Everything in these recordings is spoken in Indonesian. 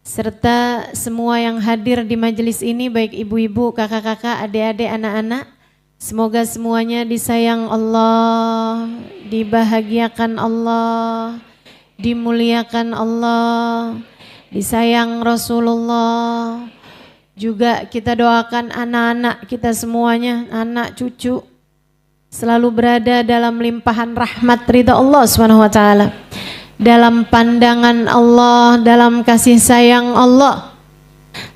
serta semua yang hadir di majelis ini, baik ibu-ibu, kakak-kakak, adik-adik, anak-anak. Semoga semuanya disayang Allah, dibahagiakan Allah, dimuliakan Allah, disayang Rasulullah. Juga kita doakan anak-anak kita semuanya, anak cucu, selalu berada dalam limpahan rahmat ridha Allah SWT, dalam pandangan Allah, dalam kasih sayang Allah.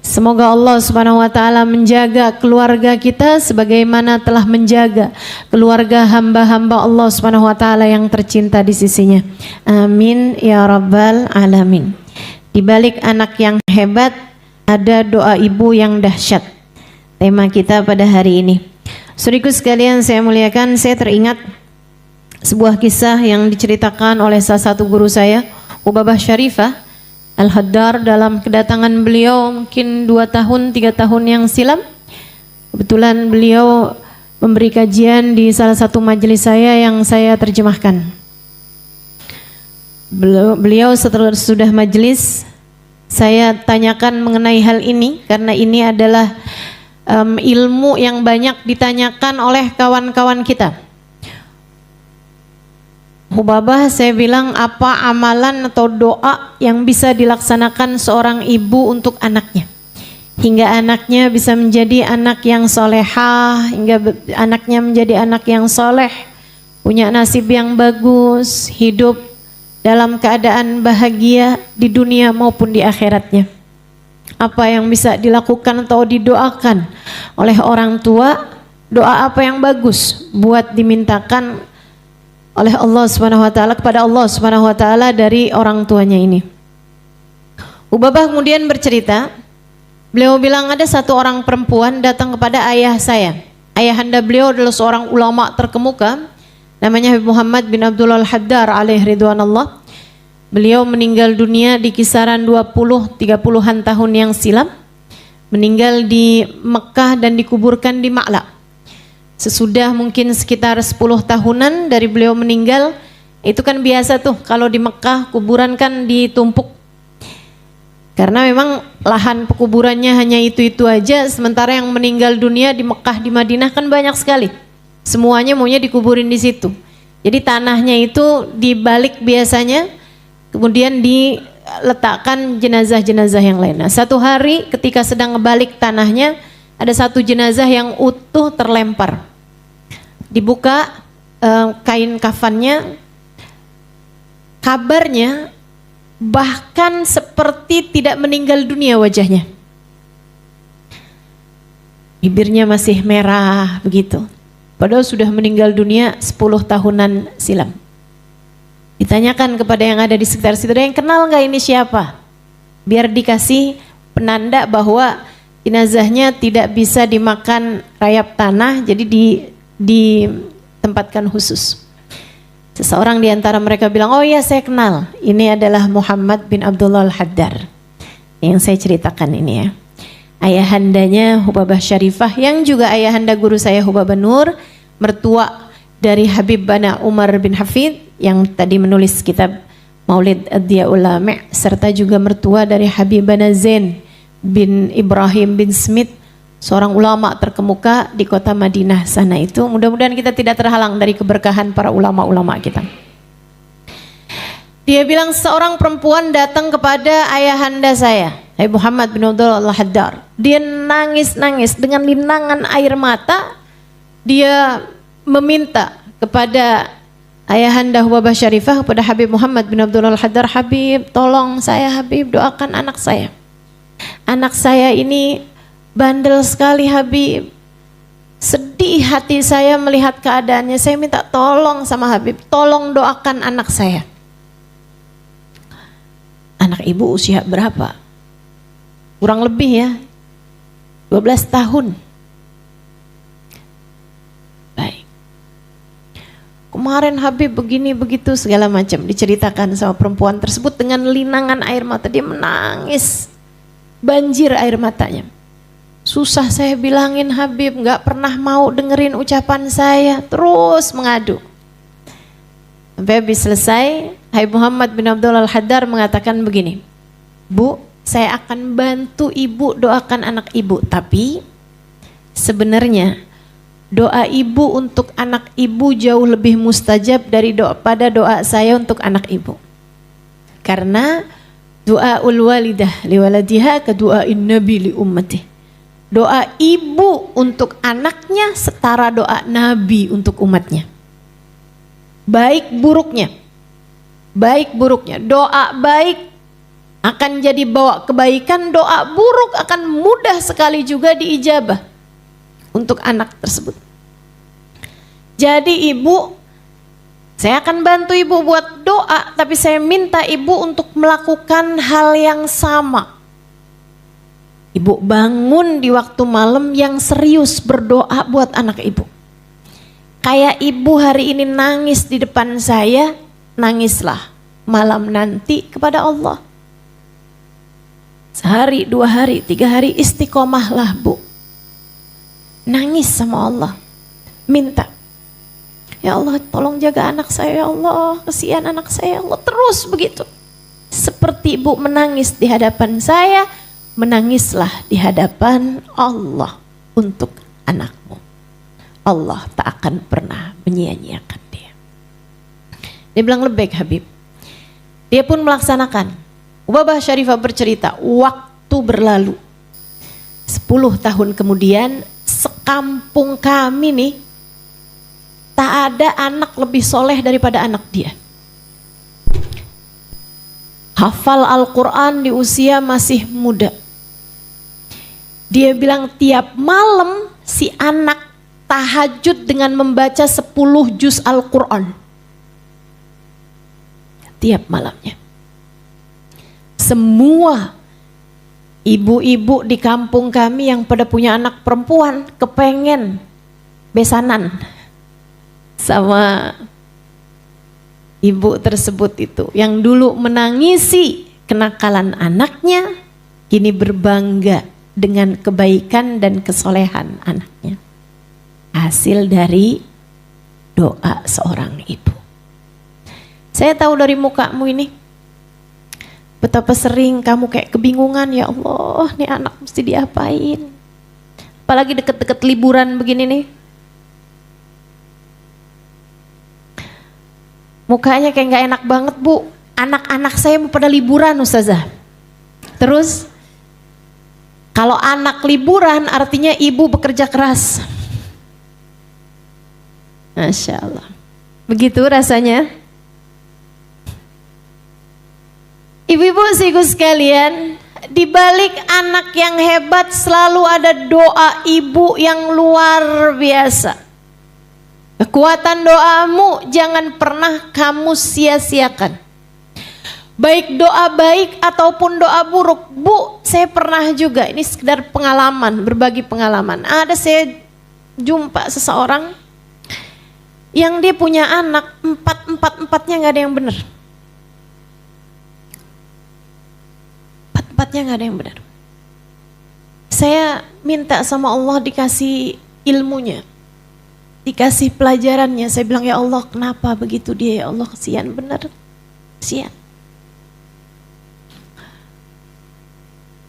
Semoga Allah SWT menjaga keluarga kita sebagaimana telah menjaga keluarga hamba-hamba Allah SWT yang tercinta di sisinya. Amin ya rabbal alamin. Di balik anak yang hebat ada doa ibu yang dahsyat. Tema kita pada hari ini. Saudaraku sekalian saya muliakan, saya teringat sebuah kisah yang diceritakan oleh salah satu guru saya, Hubabah Syarifah Al-Haddar, dalam kedatangan beliau mungkin 2 tahun 3 tahun yang silam. Kebetulan beliau memberi kajian di salah satu majelis saya yang saya terjemahkan. Beliau setelah sudah majelis, saya tanyakan mengenai hal ini karena ini adalah ilmu yang banyak ditanyakan oleh kawan-kawan kita. Hubabah, saya bilang, apa amalan atau doa yang bisa dilaksanakan seorang ibu untuk anaknya hingga anaknya bisa menjadi anak yang solehah, hingga anaknya menjadi anak yang soleh, punya nasib yang bagus, hidup dalam keadaan bahagia di dunia maupun di akhiratnya. Apa yang bisa dilakukan atau didoakan oleh orang tua? Doa apa yang bagus buat dimintakan oleh Allah SWT kepada Allah SWT dari orang tuanya ini? Hubabah kemudian bercerita, beliau bilang ada satu orang perempuan datang kepada ayah saya. Ayahanda beliau adalah seorang ulama terkemuka, namanya Habib Muhammad bin Abdullah Al-Haddar alaihi ridwanallah. Beliau meninggal dunia di kisaran 20-30an tahun yang silam. Meninggal di Mekah dan dikuburkan di Ma'la. Sesudah mungkin sekitar 10 tahunan dari beliau meninggal. Itu kan biasa tuh kalau di Mekah kuburan kan ditumpuk. Karena memang lahan pekuburannya hanya itu-itu aja. Sementara yang meninggal dunia di Mekah, di Madinah kan banyak sekali. Semuanya maunya dikuburin di situ. Jadi tanahnya itu dibalik biasanya, kemudian diletakkan jenazah-jenazah yang lain. Nah, satu hari ketika sedang ngebalik tanahnya, ada satu jenazah yang utuh terlempar. Dibuka kain kafannya, kabarnya bahkan seperti tidak meninggal dunia wajahnya. Bibirnya masih merah begitu. Padahal sudah meninggal dunia 10 tahunan silam. Ditanyakan kepada yang ada di sekitar situ, yang kenal nggak ini siapa? Biar dikasih penanda bahwa jenazahnya tidak bisa dimakan rayap tanah, jadi ditempatkan khusus. Seseorang di antara mereka bilang, oh iya saya kenal, ini adalah Muhammad bin Abdullah Al-Haddar yang saya ceritakan ini ya. Ayahandanya Hubabah Syarifah yang juga ayahanda guru saya Hubabah Nur, mertua dari Habib Bana Umar bin Hafid yang tadi menulis kitab Maulid Ad-Diyaul Lami', serta juga mertua dari Habib Bana Zain bin Ibrahim bin Smith, seorang ulama terkemuka di kota Madinah sana itu. Mudah-mudahan kita tidak terhalang dari keberkahan para ulama-ulama kita. Dia bilang seorang perempuan datang kepada ayahanda saya, Habib Muhammad bin Abdullah Al-Haddar. Dia nangis-nangis dengan linangan air mata. Dia meminta kepada ayahanda Hubabah Syarifah, kepada Habib Muhammad bin Abdullah Al-Haddar, Habib tolong saya, Habib doakan anak saya. Anak saya ini bandel sekali Habib. Sedih hati saya melihat keadaannya. Saya minta tolong sama Habib, tolong doakan anak saya. Anak ibu usia berapa? Kurang lebih ya 12 tahun. Baik. Kemarin Habib begini begitu segala macam diceritakan sama perempuan tersebut dengan linangan air mata. Dia menangis, banjir air matanya. Susah saya bilangin Habib, nggak pernah mau dengerin ucapan saya, terus mengadu. Sampai habis selesai, Habib Muhammad bin Abdullah Al-Haddar mengatakan begini, Bu, saya akan bantu ibu doakan anak ibu. Tapi sebenarnya doa ibu untuk anak ibu jauh lebih mustajab pada doa saya untuk anak ibu. Karena doaul walidah liwaladiha ka doain nabi li ummati. Doa ibu untuk anaknya setara doa nabi untuk umatnya. Baik buruknya, doa baik akan jadi bawa kebaikan, doa buruk akan mudah sekali juga diijabah untuk anak tersebut. Jadi ibu, saya akan bantu ibu buat doa, tapi saya minta ibu untuk melakukan hal yang sama. Ibu bangun di waktu malam yang serius berdoa buat anak ibu. Kayak ibu hari ini nangis di depan saya, nangislah malam nanti kepada Allah. Sehari, 2 hari, 3 hari istiqomahlah bu. Nangis sama Allah. Minta. Ya Allah tolong jaga anak saya ya Allah. Kasihan anak saya ya Allah. Terus begitu. Seperti ibu menangis di hadapan saya, menangislah di hadapan Allah untuk anakmu. Allah tak akan pernah menyia-nyiakan dia. Dia bilang lebih Habib. Dia pun melaksanakan. Ubabah Syarifah bercerita, waktu berlalu 10 tahun kemudian, sekampung kami nih tak ada anak lebih soleh daripada anak dia. Hafal Al-Quran di usia masih muda. Dia bilang tiap malam si anak tahajud dengan membaca 10 juz Al-Quran. Tiap malamnya. Semua ibu-ibu di kampung kami yang pada punya anak perempuan kepengen besanan sama ibu tersebut itu. Yang dulu menangisi kenakalan anaknya, kini berbangga dengan kebaikan dan kesolehan anaknya. Hasil dari doa seorang ibu. Saya tahu dari mukamu ini, betapa sering kamu kayak kebingungan, ya Allah, nih anak mesti diapain. Apalagi deket-deket liburan begini nih. Mukanya kayak gak enak banget bu. Anak-anak saya mau pada liburan Ustazah. Terus, kalau anak liburan artinya ibu bekerja keras. Masya Allah. Begitu rasanya. Ibu-ibu sihku sekalian, di balik anak yang hebat selalu ada doa ibu yang luar biasa. Kekuatan doamu jangan pernah kamu sia-siakan. Baik doa baik ataupun doa buruk. Bu, saya pernah juga, ini sekedar pengalaman, berbagi pengalaman. Ada saya jumpa seseorang yang dia punya anak, empatnya gak ada yang benar. Empatnya gak ada yang benar. Saya minta sama Allah dikasih ilmunya, dikasih pelajarannya. Saya bilang, ya Allah kenapa begitu dia, ya Allah kesian benar, kesian.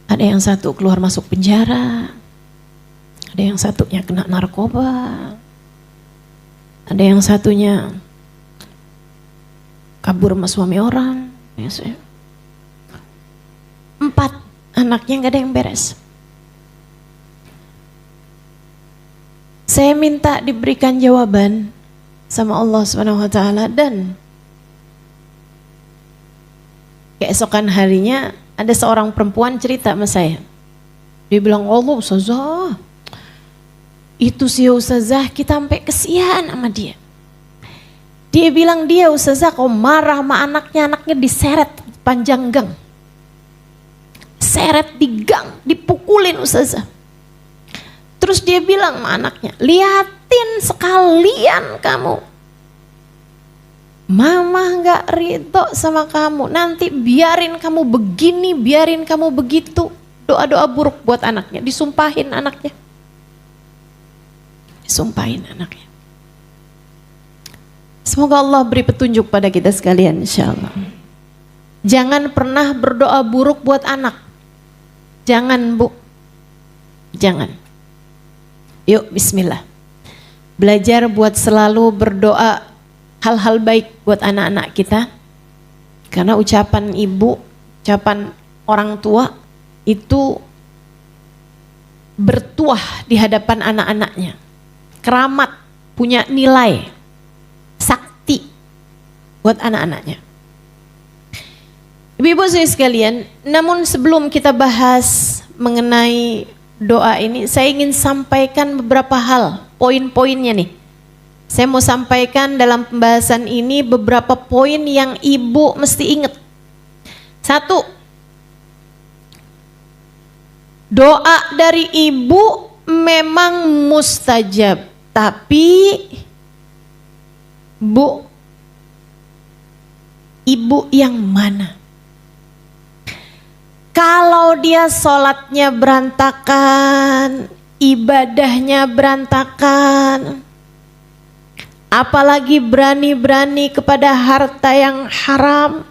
Ada yang satu keluar masuk penjara, ada yang satunya kena narkoba, ada yang satunya kabur sama suami orang. 4 anaknya gak ada yang beres. Saya minta diberikan jawaban sama Allah SWT, dan keesokan harinya ada seorang perempuan cerita sama saya. Dia bilang, Allah Ustazah, itu si Ustazah kita sampai kesian sama dia. Dia bilang, dia Ustazah kalau marah sama anaknya, anaknya diseret panjang gang. Seret di gang, dipukulin Ustazah. Terus dia bilang sama anaknya, liatin sekalian kamu. Mama gak ridho sama kamu, nanti biarin kamu begini, biarin kamu begitu. Doa-doa buruk buat anaknya, disumpahin anaknya. Disumpahin anaknya. Semoga Allah beri petunjuk pada kita sekalian insya Allah. Jangan pernah berdoa buruk buat anak. Jangan Bu, jangan. Yuk bismillah. Belajar buat selalu berdoa hal-hal baik buat anak-anak kita. Karena ucapan ibu, ucapan orang tua itu bertuah di hadapan anak-anaknya. Keramat, punya nilai, sakti buat anak-anaknya. Ibu-ibu saya sekalian, namun sebelum kita bahas mengenai doa ini, saya ingin sampaikan beberapa hal, poin-poinnya nih. Saya mau sampaikan dalam pembahasan ini beberapa poin yang ibu mesti ingat. Satu, doa dari ibu memang mustajab, tapi Bu, ibu yang mana? Kalau dia sholatnya berantakan, ibadahnya berantakan, apalagi berani-berani kepada harta yang haram,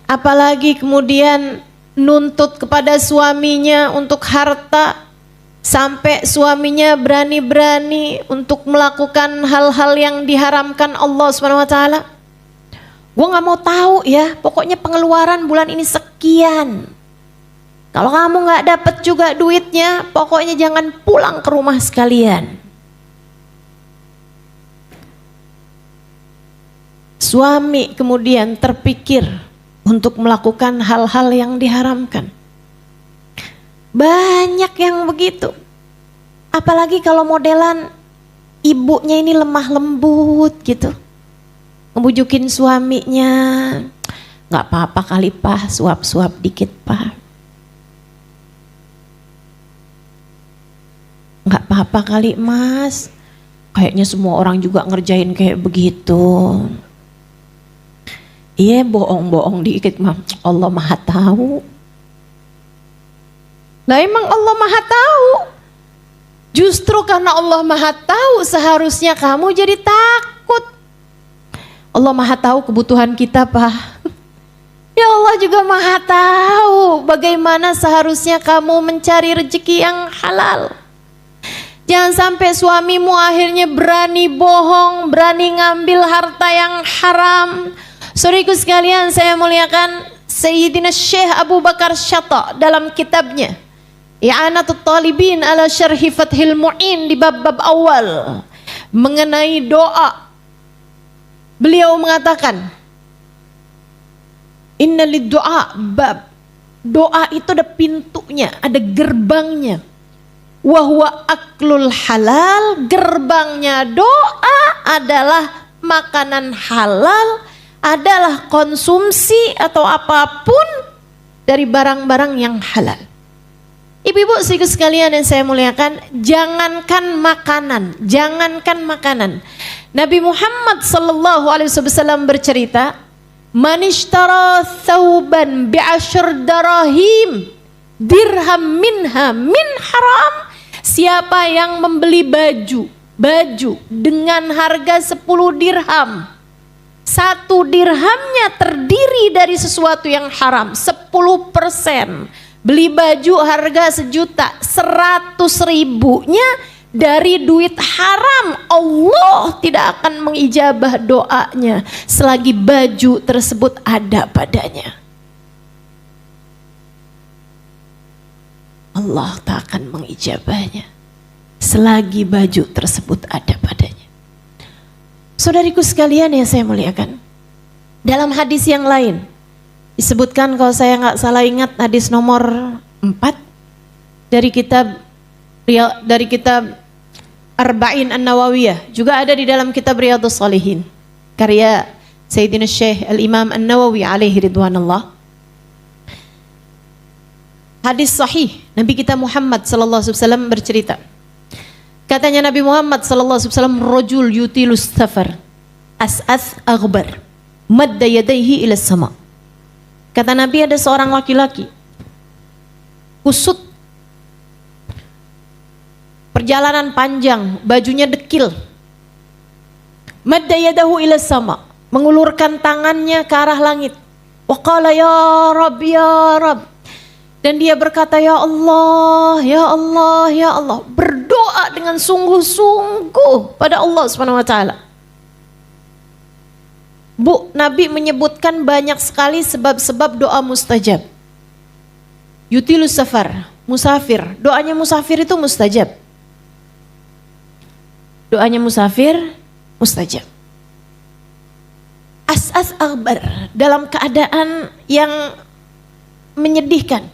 apalagi kemudian nuntut kepada suaminya untuk harta, sampai suaminya berani-berani untuk melakukan hal-hal yang diharamkan Allah SWT. Gue gak mau tahu ya, pokoknya pengeluaran bulan ini sekian. Kalau kamu gak dapet juga duitnya, pokoknya jangan pulang ke rumah sekalian. Suami kemudian terpikir untuk melakukan hal-hal yang diharamkan. Banyak yang begitu. Apalagi kalau modelan ibunya ini lemah lembut gitu. Ngebujukin suaminya, gak apa-apa kali Pak, suap-suap dikit Pak. Gak apa-apa kali Mas, kayaknya semua orang juga ngerjain kayak begitu. Iya bohong-bohong dikit mah, Allah Maha tahu. Lah emang Allah Maha tahu. Justru karena Allah Maha tahu seharusnya kamu jadi takut. Allah Maha tahu kebutuhan kita Pak. Ya Allah juga Maha tahu bagaimana seharusnya kamu mencari rezeki yang halal. Jangan sampai suamimu akhirnya berani bohong, berani ngambil harta yang haram. Saudaraku sekalian, saya muliakan Sayyidina Syekh Abu Bakar Syatta dalam kitabnya I'anatul Talibin ala Syarhi Fathil Mu'in di bab-bab awal mengenai doa. Beliau mengatakan, inna lid doa bab. Doa itu ada pintunya, ada gerbangnya. Wahwa aklul halal, gerbangnya doa adalah makanan halal, adalah konsumsi atau apapun dari barang-barang yang halal. Ibu-ibu sekalian yang saya muliakan, jangankan makanan. Nabi Muhammad sallallahu alaihi wasallam bercerita, "Man ishtara thawban bi'ashr darahim dirham minha min haram." Siapa yang membeli baju dengan harga 10 dirham, 1 dirhamnya terdiri dari sesuatu yang haram, 10%. Beli baju harga 1 juta, 100 ribunya dari duit haram, Allah tidak akan mengijabah doanya selagi baju tersebut ada padanya. Allah tak akan mengijabahnya selagi baju tersebut ada padanya. Saudariku sekalian yang saya muliakan, dalam hadis yang lain disebutkan, kalau saya nggak salah ingat, hadis nomor 4 dari kitab Arba'in An-Nawawiyah, juga ada di dalam kitab Riyadhus Shalihin karya Sayyidina Syekh Al-Imam An-Nawawi alaihi ridwanullah. Hadis sahih Nabi kita Muhammad sallallahu alaihi wasallam bercerita. Katanya Nabi Muhammad sallallahu alaihi wasallam, rajul yutilus safar as'ath aghbar madda yadayhi ila sama. Kata Nabi, ada seorang laki-laki kusut, perjalanan panjang, bajunya dekil, madda yadahu ila sama, mengulurkan tangannya ke arah langit. Wa qala ya Rabb, ya Rabb, Dan dia berkata, ya Allah, ya Allah, ya Allah. Berdoa dengan sungguh-sungguh pada Allah SWT. Bu, Nabi menyebutkan banyak sekali sebab-sebab doa mustajab. Yutilus safar, musafir. Doanya musafir itu mustajab. Doanya musafir, mustajab. As-as akhbar, dalam keadaan yang menyedihkan.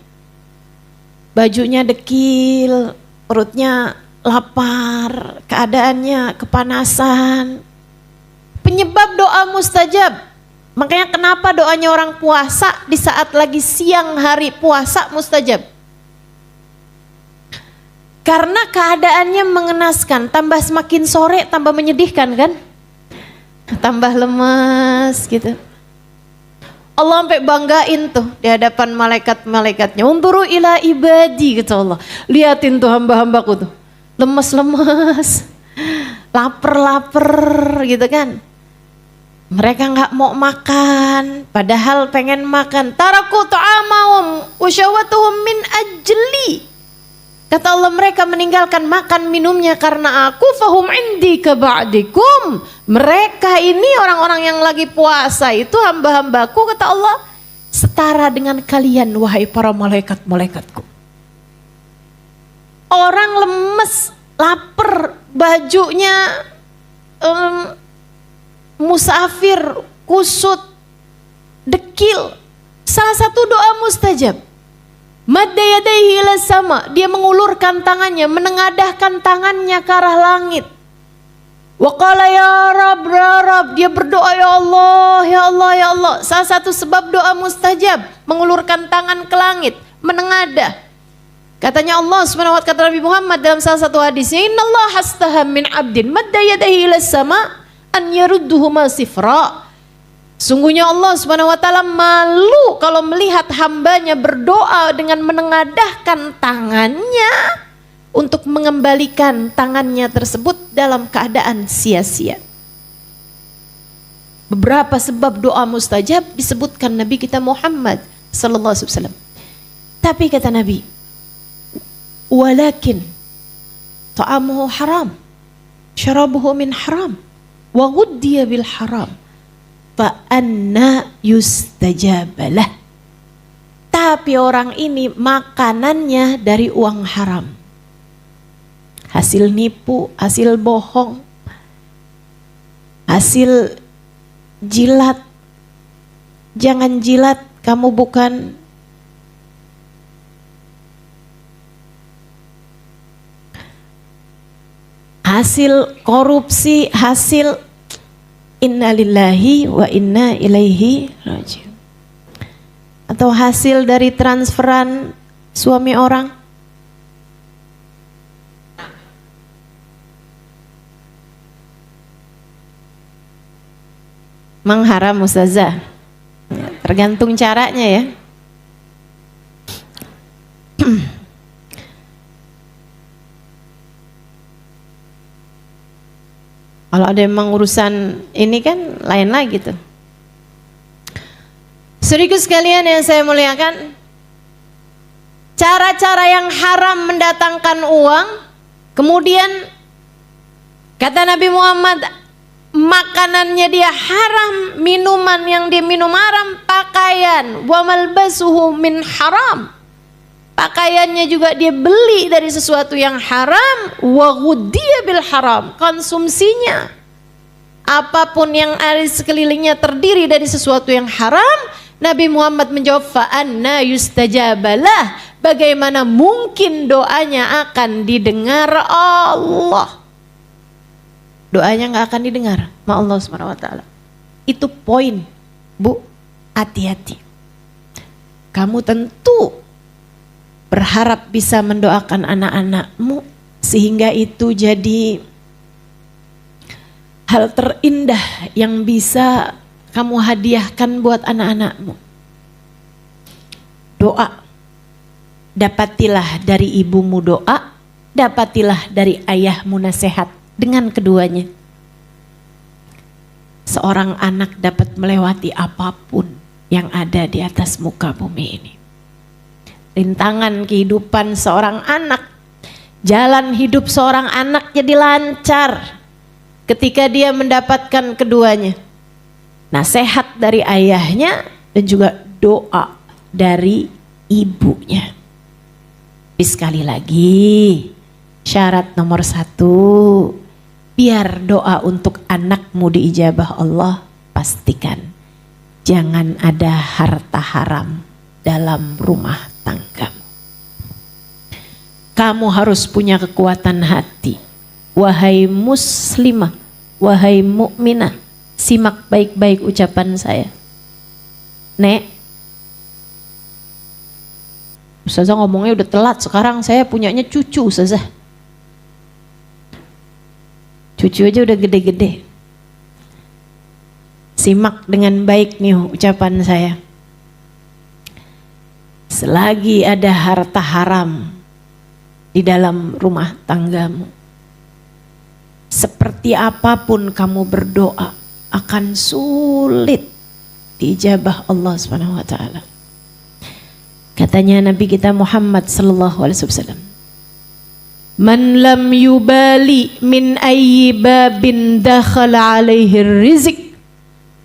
Bajunya dekil, perutnya lapar, keadaannya kepanasan. Penyebab doa mustajab. Makanya kenapa doanya orang puasa di saat lagi siang hari puasa mustajab? Karena keadaannya mengenaskan, tambah semakin sore tambah menyedihkan kan? Tambah lemas gitu. Allah sampai banggain tuh di hadapan malaikat-malaikatnya. Unzuru ila ibadi, kata Allah. Liatin tuh hamba-hambaku tuh. Lemes-lemes. Laper-laper gitu kan. Mereka gak mau makan. Padahal pengen makan. Taraku ta'amahum wa syahwatuhum min ajli. Kata Allah, mereka meninggalkan makan minumnya karena aku, fahum indi kaba'dikum. Mereka ini orang-orang yang lagi puasa itu hamba-hambaku, kata Allah, setara dengan kalian wahai para malaikat-malaikatku. Orang lemes, lapar, bajunya musafir, kusut, dekil. Salah satu doa mustajab. Madda yadaihi ila sama, dia mengulurkan tangannya, menengadahkan tangannya ke arah langit. Wa qala ya Rabb, dia berdoa, ya Allah, ya Allah, ya Allah. Salah satu sebab doa mustajab, mengulurkan tangan ke langit, menengadah. Katanya Allah Subhanahu wa ta'ala, kata Nabi Muhammad dalam salah satu hadisnya, innallaha hastaha min abdin madda yadaihi ila sama an yarudduhuma sifra. Sungguhnya Allah Subhanahu wa ta'ala malu kalau melihat hambanya berdoa dengan menengadahkan tangannya untuk mengembalikan tangannya tersebut dalam keadaan sia-sia. Beberapa sebab doa mustajab disebutkan Nabi kita Muhammad sallallahu alaihi wasallam. Tapi kata Nabi, walakin ta'amuhu haram, syarabuhu min haram, wa ghuddiya bil haram. Fa'anna yustajabalah. Tapi orang ini makanannya dari uang haram. Hasil nipu, hasil bohong, hasil jilat. Jangan jilat, kamu bukan hasil korupsi, hasil inna lillahi wa inna ilaihi rajiun. Atau hasil dari transferan suami orang. Mengharam ustazah. Tergantung caranya ya. Kalau ada memang urusan ini kan lain lagi tuh. Saudaraku sekalian yang saya muliakan, cara-cara yang haram mendatangkan uang, kemudian kata Nabi Muhammad, makanannya dia haram, minuman yang dia minum haram, pakaian, wa malbasuhu min haram. Pakaiannya juga dia beli dari sesuatu yang haram, wa ghuddiya bil haram. Konsumsinya, apapun yang ada di sekelilingnya terdiri dari sesuatu yang haram. Nabi Muhammad menjawab, fa'anna yustajabalah. Bagaimana mungkin doanya akan didengar Allah? Doanya nggak akan didengar sama Allah Subhanahu wa ta'ala. Itu poin, Bu, hati-hati. Kamu tentu berharap bisa mendoakan anak-anakmu sehingga itu jadi hal terindah yang bisa kamu hadiahkan buat anak-anakmu. Doa. Dapatilah dari ibumu doa, dapatilah dari ayahmu nasihat. Dengan keduanya, seorang anak dapat melewati apapun yang ada di atas muka bumi ini. rintangan kehidupan seorang anak, jalan hidup seorang anak jadi lancar ketika dia mendapatkan keduanya. Nasihat dari ayahnya dan juga doa dari ibunya. Tapi sekali lagi, syarat nomor 1, biar doa untuk anakmu diijabah Allah, pastikan jangan ada harta haram dalam rumah tanggamu. Kamu harus punya kekuatan hati. Wahai muslimah, wahai mukminah, simak baik-baik ucapan saya. Nek, Ustazah ngomongnya udah telat, sekarang saya punyanya cucu Ustazah. Cucu aja udah gede-gede. Simak dengan baik nih ucapan saya. Selagi ada harta haram di dalam rumah tanggamu, seperti apapun kamu berdoa akan sulit diijabah Allah Subhanahu wa taala. Katanya Nabi kita Muhammad sallallahu alaihi wasallam, "Man lam yubali min ayyi babin dakhala alaihi rizq,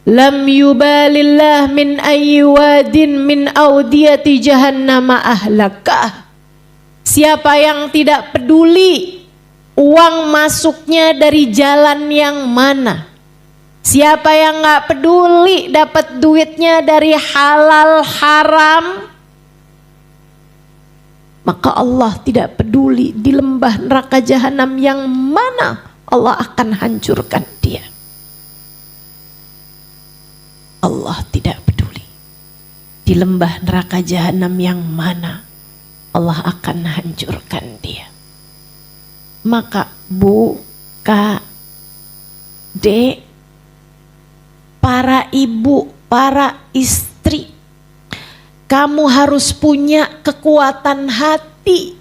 lam yubalillah min ayyi wadin min audiyati jahannama ahlakah." Siapa yang tidak peduli uang masuknya dari jalan yang mana, siapa yang gak peduli dapat duitnya dari halal haram, maka Allah tidak peduli di lembah neraka jahanam yang mana Allah akan hancurkan dia. Allah tidak peduli di lembah neraka jahanam yang mana Allah akan hancurkan dia. Maka Bu, Kak, Dek, para ibu, para istri, kamu harus punya kekuatan hati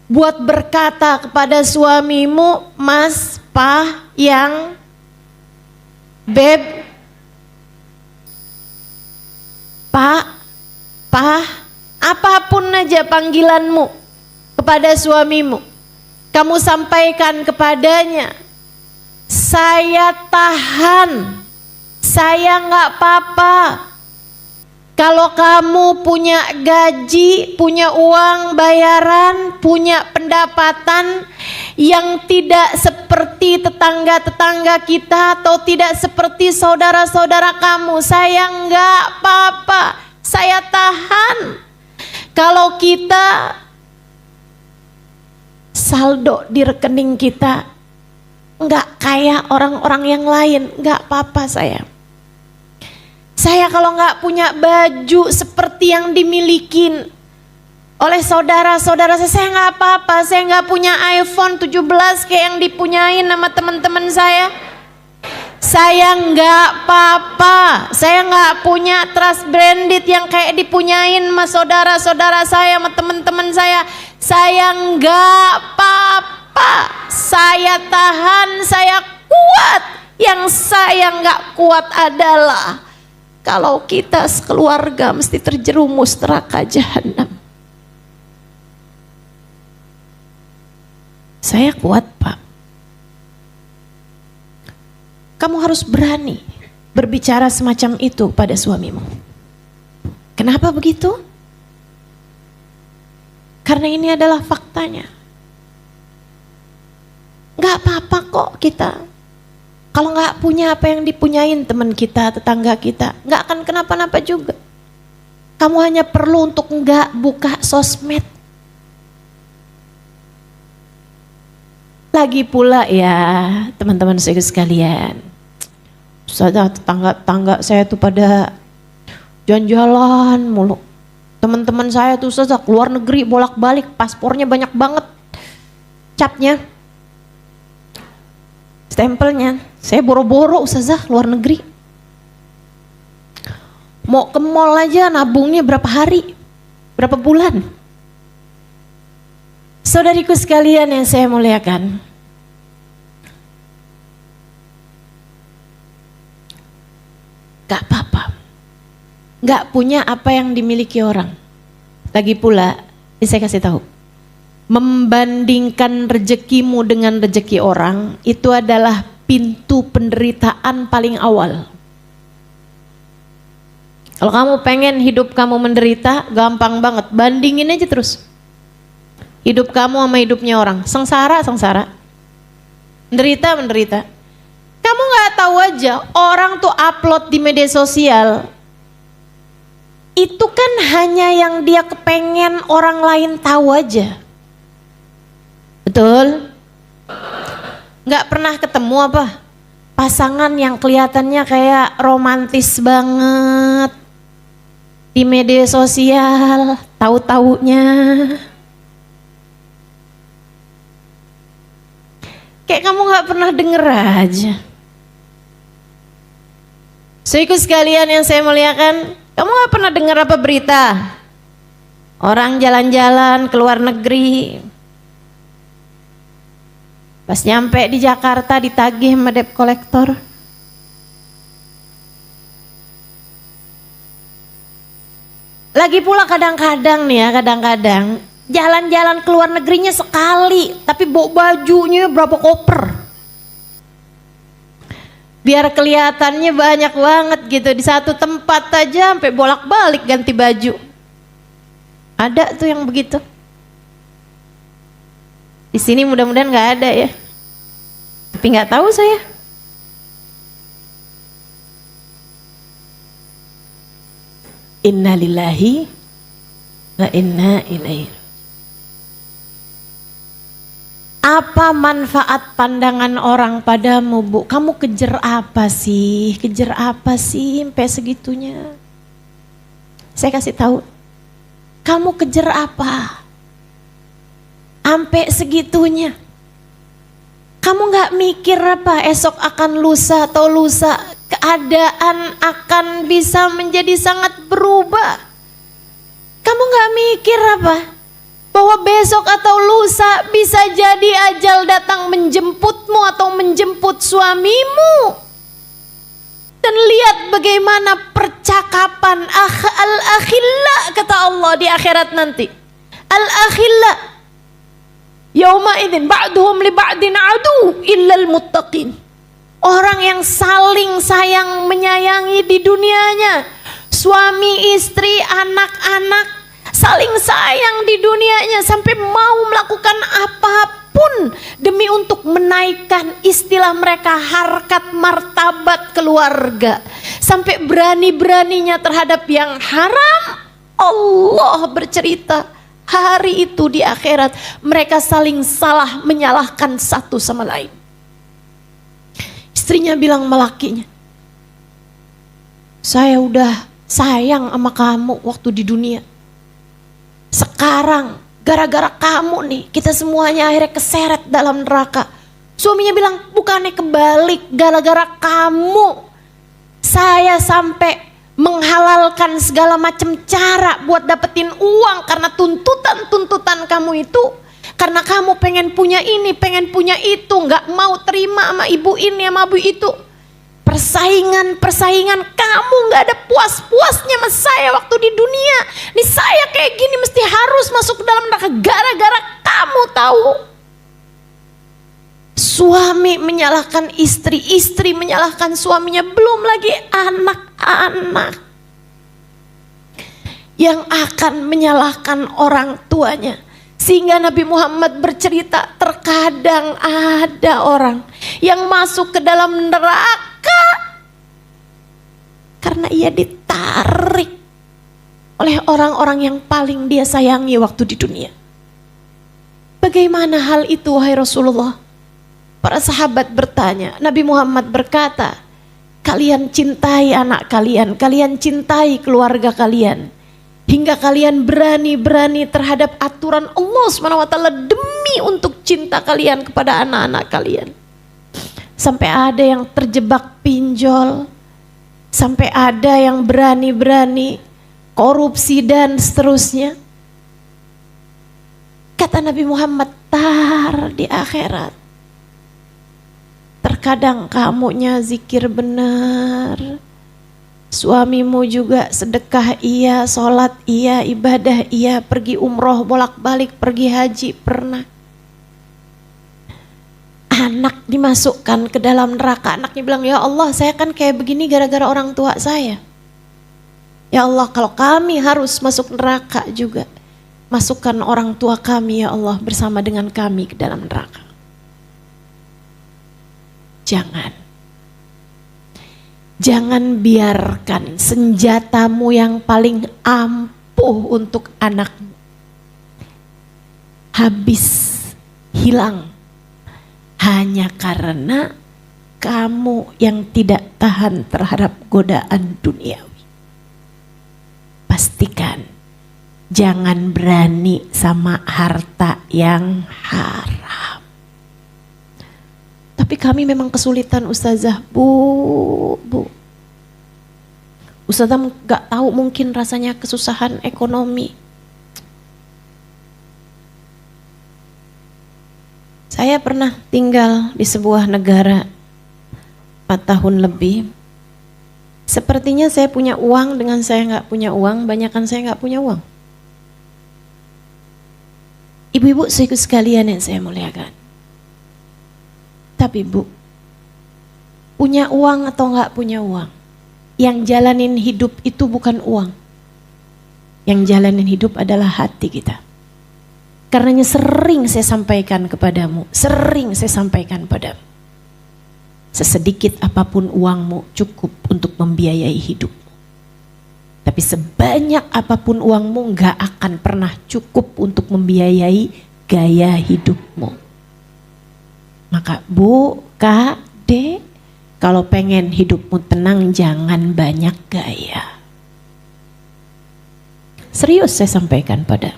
buat berkata kepada suamimu, Mas, Pak, Yang, Beb, Pak, apapun aja panggilanmu kepada suamimu, kamu sampaikan kepadanya, saya tahan, saya nggak apa-apa. Kalau kamu punya gaji, punya uang bayaran, punya pendapatan yang tidak seperti tetangga-tetangga kita atau tidak seperti saudara-saudara kamu, saya nggak apa-apa, saya tahan. Kalau kita saldo di rekening kita nggak kayak orang-orang yang lain, nggak apa-apa saya. Saya kalau nggak punya baju seperti yang dimiliki oleh saudara-saudara saya nggak apa-apa. Saya nggak punya iPhone 17 kayak yang dipunyain sama teman-teman saya. Saya nggak apa-apa. Saya nggak punya trust branded yang kayak dipunyain sama saudara-saudara saya, sama teman-teman saya. Saya nggak apa-apa. Saya tahan, saya kuat. Yang saya nggak kuat adalah kalau kita sekeluarga mesti terjerumus neraka jahanam. Saya kuat, Pak. Kamu harus berani berbicara semacam itu pada suamimu. Kenapa begitu? Karena ini adalah faktanya. Gak apa-apa kok kita. Kalau gak punya apa yang dipunyain teman kita, tetangga kita, gak akan kenapa-napa juga. Kamu hanya perlu untuk gak buka sosmed. Lagi pula ya teman-teman saya sekalian, tetangga saya tuh pada jalan-jalan mulu. Teman-teman saya tuh Ustazah keluar negeri bolak-balik, paspornya banyak banget, capnya, stempelnya. Saya boro-boro Ustazah luar negeri. Mau ke mall aja nabungnya berapa hari, berapa bulan. Saudariku sekalian yang saya muliakan, gak apa-apa, gak punya apa yang dimiliki orang. Lagi pula Jadi saya kasih tahu, membandingkan rezekimu dengan rezeki orang itu adalah pintu penderitaan paling awal. Kalau kamu pengen hidup kamu menderita, gampang banget, bandingin aja terus hidup kamu sama hidupnya orang. Sengsara, menderita. Kamu gak tahu aja, orang tuh upload di media sosial itu kan hanya yang dia kepengen orang lain tahu aja. Betul? Gak pernah ketemu apa? Pasangan yang kelihatannya kayak romantis banget di media sosial, tahu-taunya kayak kamu gak pernah denger aja. Saudaraku sekalian yang saya muliakan, kamu gak pernah dengar apa berita? Orang jalan-jalan ke luar negeri, pas nyampe di Jakarta ditagih sama debt collector. Lagi pula kadang-kadang nih ya, jalan-jalan ke luar negerinya sekali, tapi bawa bajunya berapa koper. Biar kelihatannya banyak banget gitu, di satu tempat aja sampai bolak-balik ganti baju. Ada tuh yang begitu. Di sini mudah-mudahan nggak ada ya. Tapi nggak tahu saya. Inna lillahi wa inna ilaihi. Apa manfaat pandangan orang padamu, Bu? Kamu kejar apa sih? Sampai segitunya? Saya kasih tahu. Kamu kejar apa? Sampai segitunya. Kamu gak mikir apa esok akan lusa atau lusa, keadaan akan bisa menjadi sangat berubah. Kamu gak mikir apa? Bahwa besok atau lusa bisa jadi ajal datang menjemputmu atau menjemput suamimu. Dan lihat bagaimana percakapan al-akhilla kata Allah di akhirat nanti. Al-akhilla yauma idzin ba'duhum li ba'din adu illal muttaqin. Orang yang saling sayang menyayangi di dunianya, suami, istri, anak-anak saling sayang di dunianya sampai mau melakukan apapun demi untuk menaikkan istilah mereka harkat martabat keluarga, sampai berani-beraninya terhadap yang haram. Allah bercerita hari itu di akhirat mereka saling salah menyalahkan satu sama lain. Istrinya bilang sama lakinya, saya udah sayang sama kamu waktu di dunia, sekarang gara-gara kamu nih kita semuanya akhirnya keseret dalam neraka. Suaminya bilang, bukannya kebalik, gara-gara kamu saya sampai menghalalkan segala macam cara buat dapetin uang karena tuntutan kamu itu. Karena kamu pengen punya ini, pengen punya itu, gak mau terima sama ibu ini sama ibu itu. Persaingan kamu gak ada puas-puasnya sama saya waktu di dunia. Nih saya kayak gini mesti harus masuk ke dalam neraka gara-gara kamu tahu. Suami menyalahkan istri, istri menyalahkan suaminya, belum lagi anak-anak yang akan menyalahkan orang tuanya. Sehingga Nabi Muhammad bercerita, terkadang ada orang yang masuk ke dalam neraka karena ia ditarik oleh orang-orang yang paling dia sayangi waktu di dunia. Bagaimana hal itu wahai Rasulullah? Para sahabat bertanya, Nabi Muhammad berkata, kalian cintai anak kalian, kalian cintai keluarga kalian, hingga kalian berani-berani terhadap aturan Allah SWT demi untuk cinta kalian kepada anak-anak kalian. Sampai ada yang terjebak pinjol, sampai ada yang berani-berani korupsi dan seterusnya. Kata Nabi Muhammad, tar di akhirat terkadang kamunya zikir benar, Suamimu juga sedekah iya, sholat iya, ibadah iya, pergi umroh bolak-balik, pergi haji pernah. Anak dimasukkan ke dalam neraka, anaknya bilang, ya Allah saya kan kayak begini gara-gara orang tua saya. Ya Allah kalau kami harus masuk neraka juga, masukkan orang tua kami ya Allah bersama dengan kami ke dalam neraka. Jangan biarkan senjatamu yang paling ampuh untuk anakmu habis, hilang, hanya karena kamu yang tidak tahan terhadap godaan duniawi. Pastikan jangan berani sama harta yang haram. Tapi kami memang kesulitan Ustazah, Bu. Ustazah gak tahu mungkin rasanya kesusahan ekonomi. Saya pernah tinggal di sebuah negara 4 tahun lebih. Sepertinya saya punya uang dengan saya gak punya uang, banyakan saya gak punya uang. Ibu-ibu saudaraku sekalian yang saya muliakan. Tapi Bu, punya uang atau enggak punya uang, yang jalanin hidup itu bukan uang. Yang jalanin hidup adalah hati kita. Karenanya sering saya sampaikan kepadamu, sesedikit apapun uangmu cukup untuk membiayai hidupmu. Tapi sebanyak apapun uangmu enggak akan pernah cukup untuk membiayai gaya hidupmu. Maka Bu, Kak, Dek, kalau pengen hidupmu tenang jangan banyak gaya. Serius saya sampaikan padamu.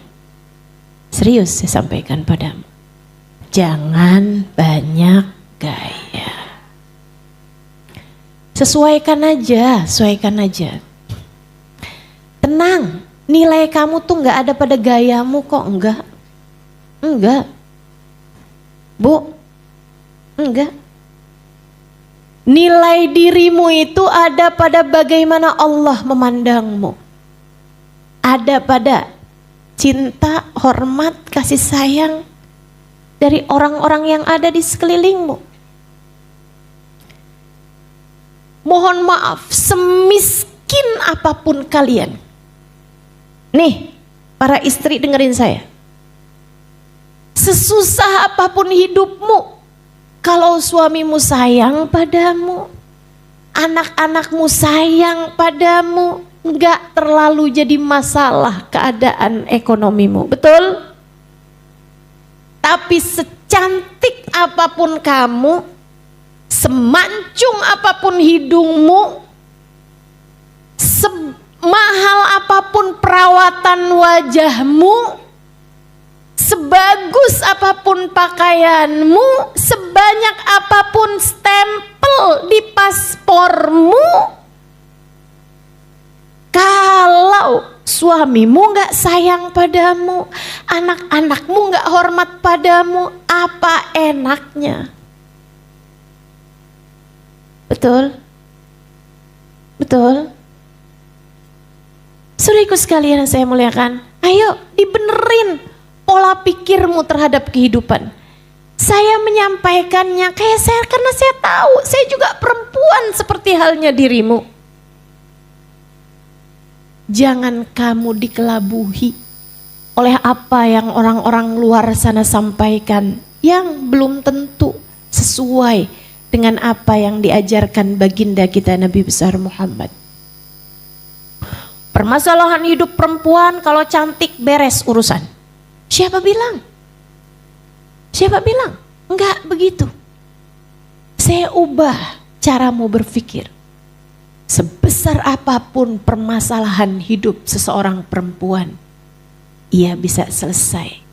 Jangan banyak gaya. Sesuaikan aja. Tenang, nilai kamu tuh nggak ada pada gayamu kok, enggak. Bu, enggak. Nilai dirimu itu ada pada bagaimana Allah memandangmu. Ada pada cinta, hormat, kasih sayang dari orang-orang yang ada di sekelilingmu. Mohon maaf, semiskin apapun kalian. Nih, para istri dengerin saya. Sesusah apapun hidupmu, kalau suamimu sayang padamu, anak-anakmu sayang padamu, enggak terlalu jadi masalah keadaan ekonomimu, betul? Tapi secantik apapun kamu, semancung apapun hidungmu, semahal apapun perawatan wajahmu, sebagus apapun pakaianmu, sebanyak apapun stempel di paspormu, kalau suamimu gak sayang padamu, anak-anakmu gak hormat padamu, apa enaknya? Betul? Saudaraku sekalian yang saya muliakan, ayo dibenerin pola pikirmu terhadap kehidupan. Saya menyampaikannya karena saya tahu saya juga perempuan seperti halnya dirimu. Jangan kamu dikelabuhi oleh apa yang orang-orang luar sana sampaikan yang belum tentu sesuai dengan apa yang diajarkan baginda kita Nabi besar Muhammad. Permasalahan hidup perempuan kalau cantik beres urusan. Siapa bilang? Enggak begitu. Saya ubah caramu berpikir. Sebesar apapun permasalahan hidup seseorang perempuan, ia bisa selesai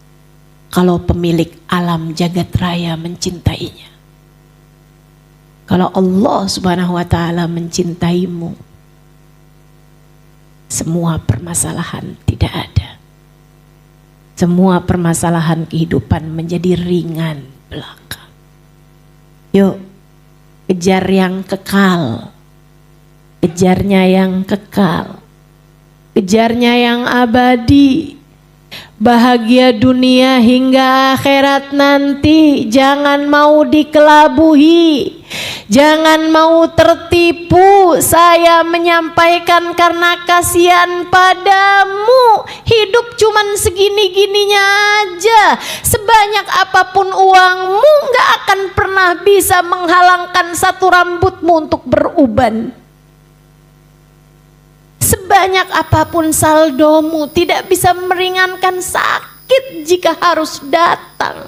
kalau pemilik alam jagat raya mencintainya. Kalau Allah Subhanahu wa taala mencintaimu, semua permasalahan tidak ada. Semua permasalahan kehidupan menjadi ringan belaka. Yuk, kejar yang kekal. kejarnya yang kekal, kejarnya yang abadi, bahagia dunia hingga akhirat nanti. Jangan mau dikelabuhi, jangan mau tertipu. Saya menyampaikan karena kasihan padamu. Hidup cuman segini-gininya aja. Sebanyak apapun uangmu gak akan pernah bisa menghalangkan satu rambutmu untuk beruban. Sebanyak apapun saldomu tidak bisa meringankan sakit jika harus datang.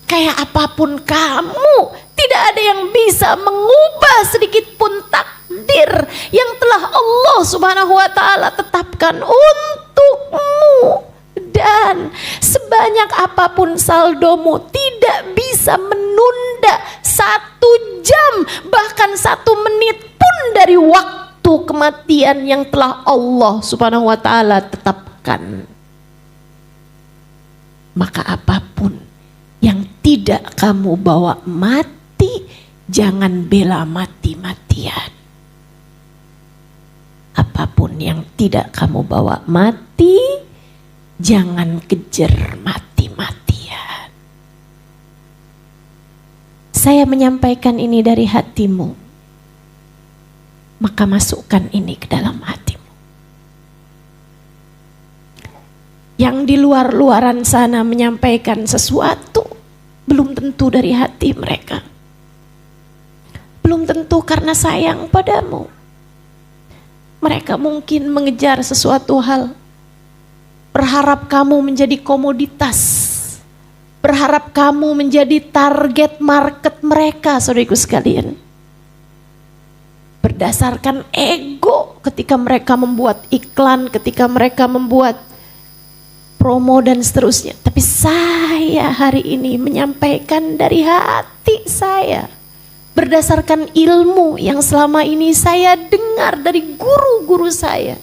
Kayak apapun kamu, tidak ada yang bisa mengubah sedikit pun takdir yang telah Allah Subhanahu wa taala tetapkan untukmu. Dan sebanyak apapun saldomu tidak bisa menunda 1 jam bahkan 1 menit pun dari waktu kematian yang telah Allah Subhanahu wa taala tetapkan. Maka apapun yang tidak kamu bawa mati, jangan bela mati-matian. Apapun yang tidak kamu bawa mati, jangan kejar mati-matian. Saya menyampaikan ini dari hatimu. Maka masukkan ini ke dalam hatimu. Yang di luar-luaran sana menyampaikan sesuatu, belum tentu dari hati mereka. Belum tentu karena sayang padamu. Mereka mungkin mengejar sesuatu hal, berharap kamu menjadi komoditas, berharap kamu menjadi target market mereka, saudariku sekalian. Berdasarkan ego ketika mereka membuat iklan, ketika mereka membuat promo dan seterusnya. Tapi saya hari ini menyampaikan dari hati saya, berdasarkan ilmu yang selama ini saya dengar dari guru-guru saya,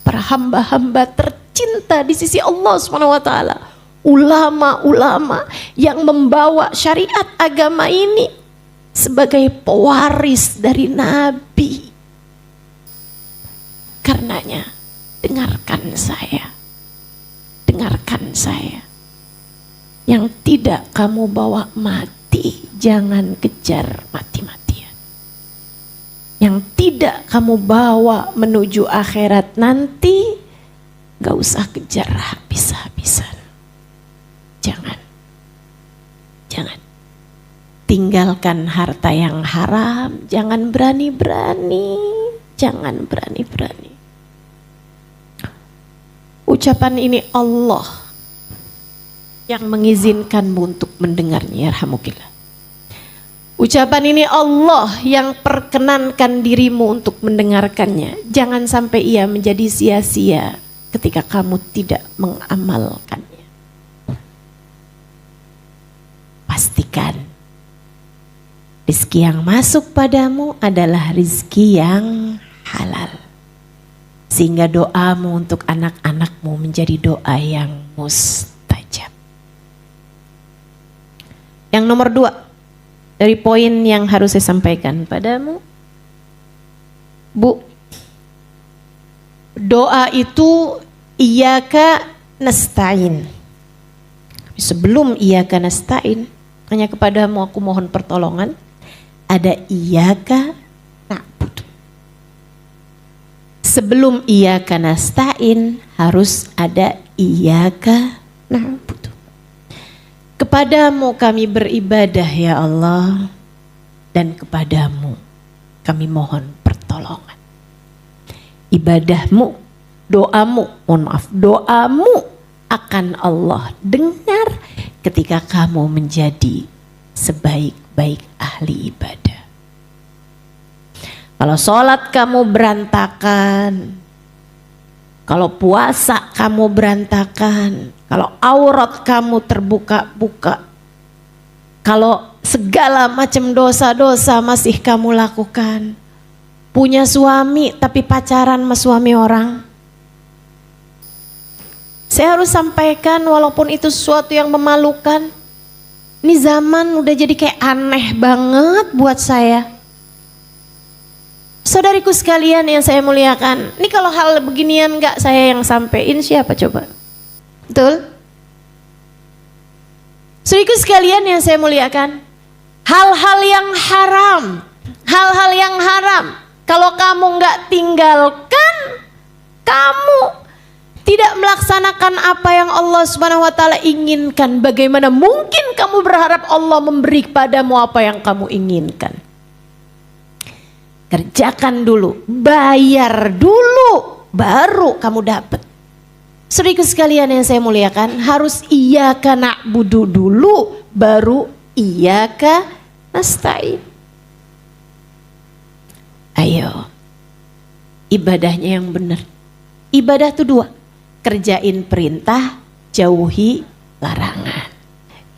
para hamba-hamba tercinta di sisi Allah Subhanahu wa taala, ulama-ulama yang membawa syariat agama ini sebagai pewaris dari Nabi. Karenanya dengarkan saya, dengarkan saya. Yang tidak kamu bawa mati, jangan kejar mati-matian. Yang tidak kamu bawa menuju akhirat nanti, gak usah kejar habis-habisan. Jangan, jangan. Tinggalkan harta yang haram, jangan berani-berani, jangan berani-berani. Ucapan ini Allah yang mengizinkanmu untuk mendengarnya, yarhamukillah. Ucapan ini Allah yang perkenankan dirimu untuk mendengarkannya. Jangan sampai ia menjadi sia-sia ketika kamu tidak mengamalkannya. Pastikan rizki yang masuk padamu adalah rizki yang halal. Sehingga doamu untuk anak-anakmu menjadi doa yang mustajab. Yang nomor 2 dari poin yang harus saya sampaikan padamu, Bu, doa itu iyyaka nasta'in. Sebelum iyyaka nasta'in, hanya kepadamu aku mohon pertolongan, ada iyyaka na'budu. Sebelum iyyaka nasta'in harus ada iyyaka na'budu. Kepadamu kami beribadah ya Allah, dan kepadamu kami mohon pertolongan. Ibadahmu, doamu, mohon maaf, doamu akan Allah dengar ketika kamu menjadi sebaik-baik ahli ibadah. Kalau sholat kamu berantakan, kalau puasa kamu berantakan, kalau aurat kamu terbuka-buka, kalau segala macam dosa-dosa masih kamu lakukan, punya suami tapi pacaran sama suami orang, saya harus sampaikan walaupun itu sesuatu yang memalukan. Ini zaman udah jadi kayak aneh banget buat saya. Saudariku sekalian yang saya muliakan, ini kalau hal beginian gak saya yang sampein, siapa coba? Betul? Saudariku sekalian yang saya muliakan, hal-hal yang haram, kalau kamu gak tinggalkan, kamu tidak melaksanakan apa yang Allah Subhanahu wa taala inginkan. Bagaimana mungkin kamu berharap Allah memberi padamu apa yang kamu inginkan? Kerjakan dulu, bayar dulu, baru kamu dapat. Saudaraku sekalian yang saya muliakan, harus iyyaka na'budu dulu, baru iyyaka nasta'in. Ayo, ibadahnya yang benar. Ibadah itu dua, kerjain perintah, jauhi larangan.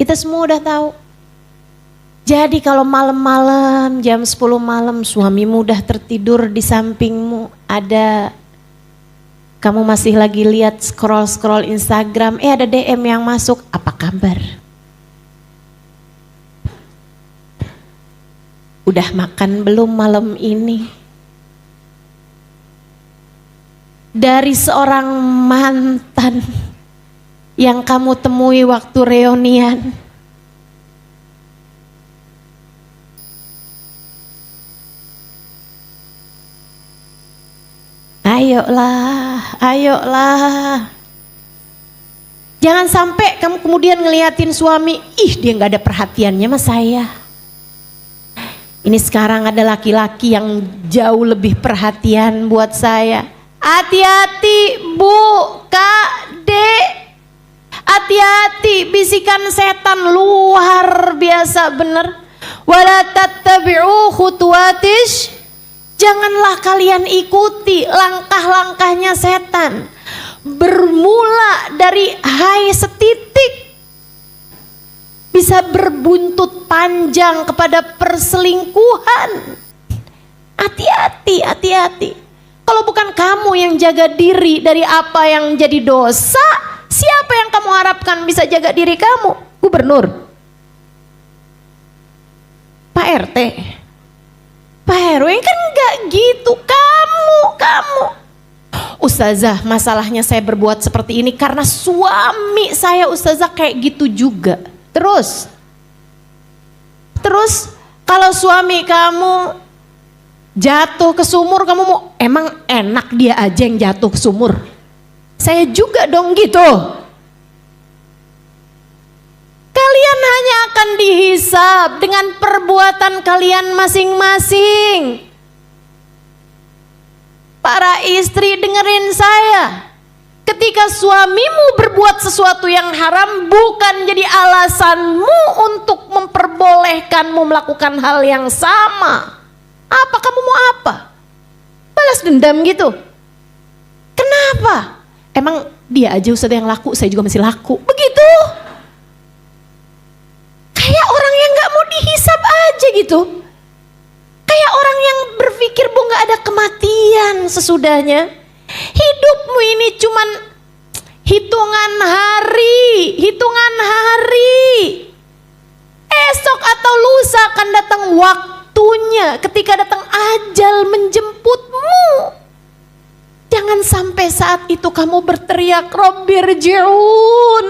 Kita semua udah tahu. Jadi kalau malam-malam jam 10 malam suamimu udah tertidur di sampingmu, kamu masih lagi lihat scroll Instagram, ada DM yang masuk, apa kabar? Udah makan belum malam ini? Dari seorang mantan yang kamu temui waktu reunian. Ayolah. Jangan sampai kamu kemudian ngeliatin suami, dia gak ada perhatiannya sama saya. Ini sekarang ada laki-laki yang jauh lebih perhatian buat saya. Hati-hati Bu, Kak, Dek. Hati-hati, bisikan setan luar biasa bener. Wala tattabi'u khutuwatish. Janganlah kalian ikuti langkah-langkahnya setan. Bermula dari hai setitik, bisa berbuntut panjang kepada perselingkuhan. Hati-hati. Kalau bukan kamu yang jaga diri dari apa yang jadi dosa, siapa yang kamu harapkan bisa jaga diri kamu? Gubernur? Pak RT? Pak RW? Kan enggak gitu, kamu. Ustazah, masalahnya saya berbuat seperti ini karena suami saya ustazah kayak gitu juga. Terus kalau suami kamu jatuh ke sumur, kamu mau emang enak dia aja yang jatuh ke sumur? Saya juga dong gitu. Kalian hanya akan dihisab dengan perbuatan kalian masing-masing. Para istri dengerin saya. Ketika suamimu berbuat sesuatu yang haram, bukan jadi alasanmu untuk memperbolehkanmu melakukan hal yang sama. Apa kamu mau apa? Balas dendam gitu? Kenapa? Emang dia aja Ustaz yang laku, saya juga masih laku. Begitu? Kayak orang yang gak mau dihisab aja gitu. Kayak orang yang berpikir bu gak ada kematian sesudahnya. Hidupmu ini cuman hitungan hari. Esok atau lusa akan datang waktunya, ketika datang ajal menjemputmu. Jangan sampai saat itu kamu berteriak, Rabbirji'un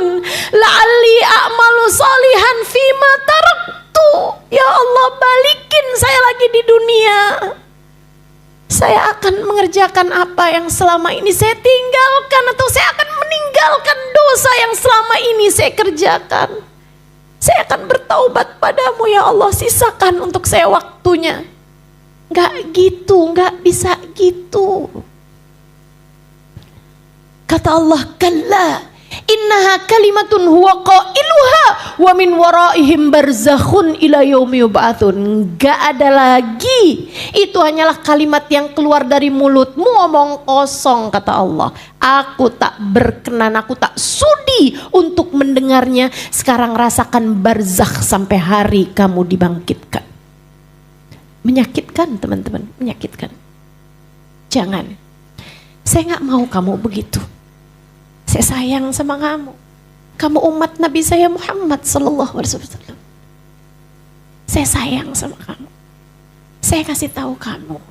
la'alli a'malu salihan fima taraktu. Ya Allah, balikin saya lagi di dunia. Saya akan mengerjakan apa yang selama ini saya tinggalkan, atau saya akan meninggalkan dosa yang selama ini saya kerjakan. Saya akan bertaubat padamu ya Allah, sisakan untuk saya waktunya. Gak gitu, gak bisa gitu. Kata Allah, kalla innaha kalimatun huwa qailuha wa min waraihim barzakhun ila yaumi yub'atsun. Enggak ada lagi, itu hanyalah kalimat yang keluar dari mulutmu, omong kosong. Kata Allah, aku tak berkenan, aku tak sudi untuk mendengarnya. Sekarang rasakan barzakh sampai hari kamu dibangkitkan. Menyakitkan teman-teman, menyakitkan. Jangan, saya gak mau kamu begitu. Saya sayang sama kamu. Kamu umat Nabi saya Muhammad sallallahu alaihi wasallam. Saya sayang sama kamu. Saya kasih tahu kamu,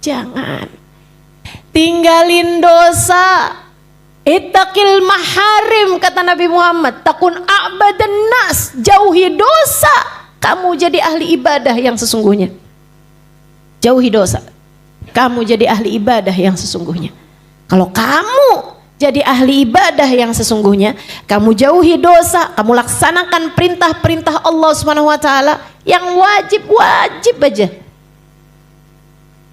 Jangan. Tinggalin dosa. Ittaqil maharim, kata Nabi Muhammad. Takun a'badan nas. Jauhi dosa. Kamu jadi ahli ibadah yang sesungguhnya. Jauhi dosa. Kamu jadi ahli ibadah yang sesungguhnya. Kalau kamu jadi ahli ibadah yang sesungguhnya, kamu jauhi dosa, kamu laksanakan perintah-perintah Allah Subhanahu wa taala yang wajib-wajib aja.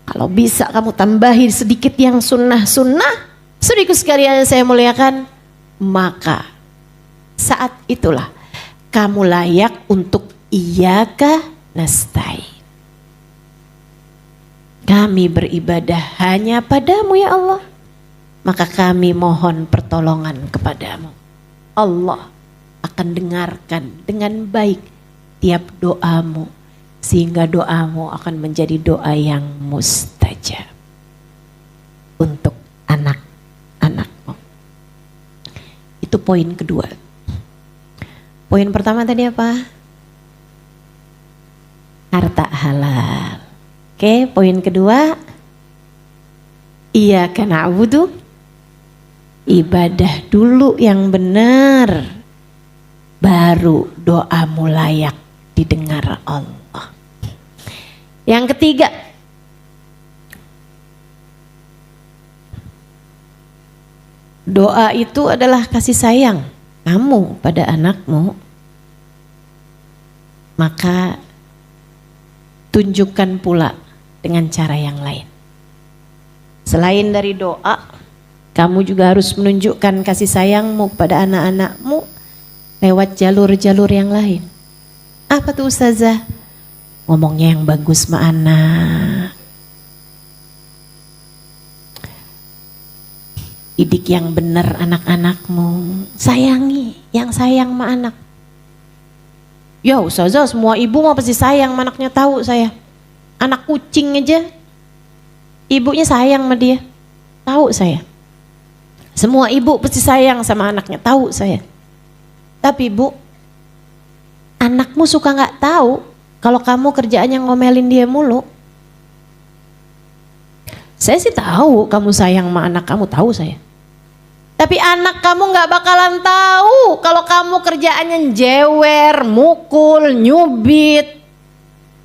Kalau bisa kamu tambahin sedikit yang sunnah-sunnah, saudaraku sekalian yang saya muliakan, maka saat itulah kamu layak untuk iyyaka nasta'in. Kami beribadah hanya padamu ya Allah, maka kami mohon pertolongan kepadamu. Allah akan dengarkan dengan baik tiap doamu, sehingga doamu akan menjadi doa yang mustajab untuk anak-anakmu. Itu poin kedua. Poin pertama tadi apa? Harta halal. Oke, poin kedua, iyyaka na'budu, ibadah dulu yang benar, baru doamu layak didengar Allah. Yang ketiga, doa itu adalah kasih sayang kamu pada anakmu, maka tunjukkan pula dengan cara yang lain. Selain dari doa, kamu juga harus menunjukkan kasih sayangmu pada anak-anakmu lewat jalur-jalur yang lain. Apa tuh Ustazah? Ngomongnya yang bagus sama anak. Didik yang benar anak-anakmu. Sayangi yang sayang sama anak. Ya Ustazah, semua ibu mah pasti sayang sama anaknya, tahu saya. Anak kucing aja ibunya sayang sama dia, tahu saya. Semua ibu pasti sayang sama anaknya, tahu saya. Tapi Bu, anakmu suka gak tahu kalau kamu kerjaannya ngomelin dia mulu. Saya sih tahu kamu sayang sama anak kamu, tahu saya. Tapi anak kamu gak bakalan tahu kalau kamu kerjaannya jewer, mukul, nyubit.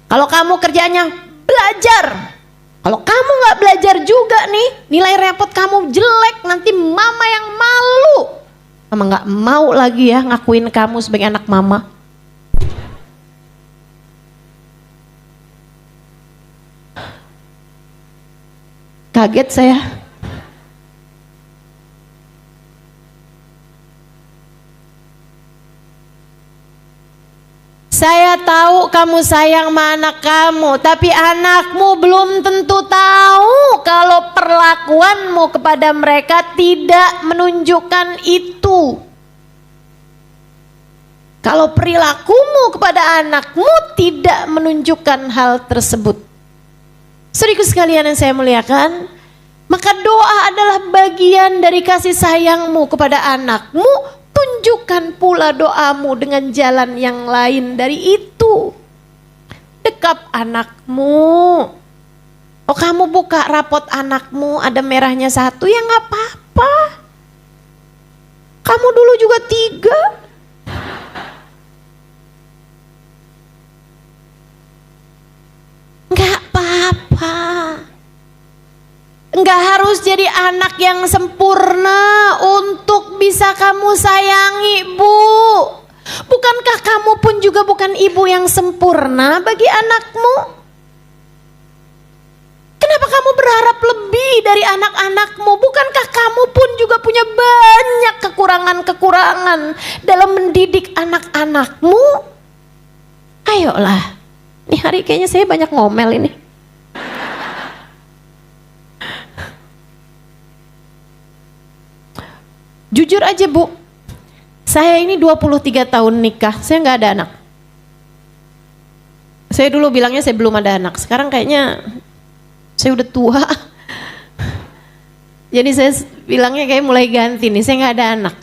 Kalau kamu kerjaannya belajar. Kalau kamu gak belajar juga nih, nilai repot kamu jelek, nanti mama yang malu. Mama gak mau lagi ya ngakuin kamu sebagai anak mama. Kaget saya. Saya tahu kamu sayang sama anak kamu, tapi anakmu belum tentu tahu kalau perlakuanmu kepada mereka tidak menunjukkan itu. Kalau perilakumu kepada anakmu tidak menunjukkan hal tersebut. Saudaraku sekalian yang saya muliakan, maka doa adalah bagian dari kasih sayangmu kepada anakmu. Tunjukkan pula doamu dengan jalan yang lain dari itu. Dekap anakmu. Oh, kamu buka rapot anakmu ada merahnya 1, ya gak apa-apa. Kamu dulu juga 3. Gak apa-apa. Enggak harus jadi anak yang sempurna untuk bisa kamu sayangi, Bu. Bukankah kamu pun juga bukan ibu yang sempurna bagi anakmu? Kenapa kamu berharap lebih dari anak-anakmu? Bukankah kamu pun juga punya banyak kekurangan-kekurangan dalam mendidik anak-anakmu? Ayolah. Ini hari kayaknya saya banyak ngomel ini. Jujur aja Bu, saya ini 23 tahun nikah, saya nggak ada anak. Saya dulu bilangnya saya belum ada anak, sekarang kayaknya saya udah tua. Jadi saya bilangnya kayak mulai ganti nih, saya nggak ada anak.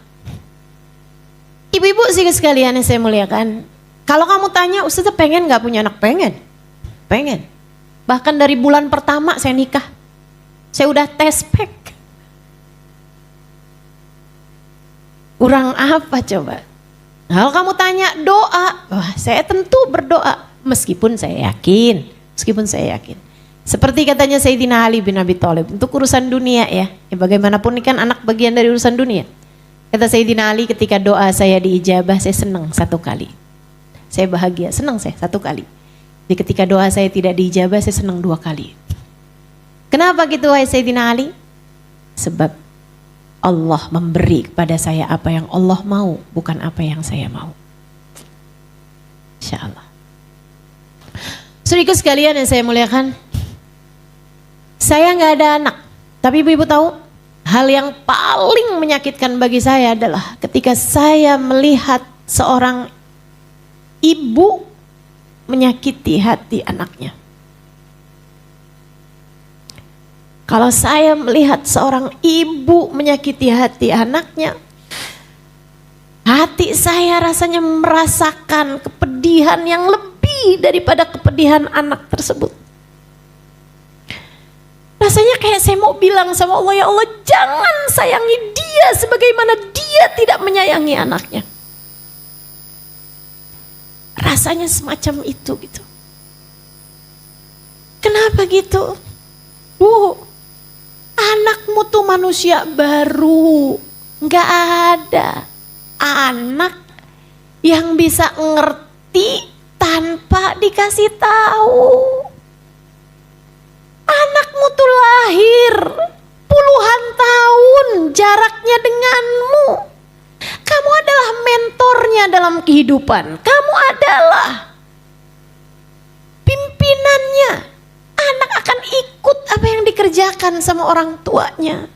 Ibu-ibu sih sekalian yang saya muliakan, kalau kamu tanya Ustazah pengen nggak punya anak? Pengen. Bahkan dari bulan pertama saya nikah. Saya udah tes pack. Kurang apa coba? Kalau kamu tanya doa, wah saya tentu berdoa. Meskipun saya yakin. Seperti katanya Sayyidina Ali bin Abi Thalib, untuk urusan dunia ya bagaimanapun ini kan anak bagian dari urusan dunia. Kata Sayyidina Ali, ketika doa saya diijabah, saya senang 1 kali. Saya bahagia, senang saya 1 kali. Jadi ketika doa saya tidak diijabah, saya senang 2 kali. Kenapa gitu wahai Sayyidina Ali? Sebab Allah memberi kepada saya apa yang Allah mau, bukan apa yang saya mau. Insya Allah. Saudaraku sekalian yang saya muliakan, saya nggak ada anak, tapi ibu-ibu tahu hal yang paling menyakitkan bagi saya adalah ketika saya melihat seorang ibu menyakiti hati anaknya. Kalau saya melihat seorang ibu menyakiti hati anaknya, hati saya rasanya merasakan kepedihan yang lebih daripada kepedihan anak tersebut. Rasanya kayak saya mau bilang sama Allah, ya Allah jangan sayangi dia sebagaimana dia tidak menyayangi anaknya. Rasanya semacam itu gitu. Kenapa gitu? Anakmu tuh manusia baru. Gak ada anak yang bisa ngerti tanpa dikasih tahu. Anakmu tuh lahir puluhan tahun jaraknya denganmu. Kamu adalah mentornya dalam kehidupan. Kamu adalah pimpinannya. Anak akan ikut apa yang dikerjakan sama orang tuanya.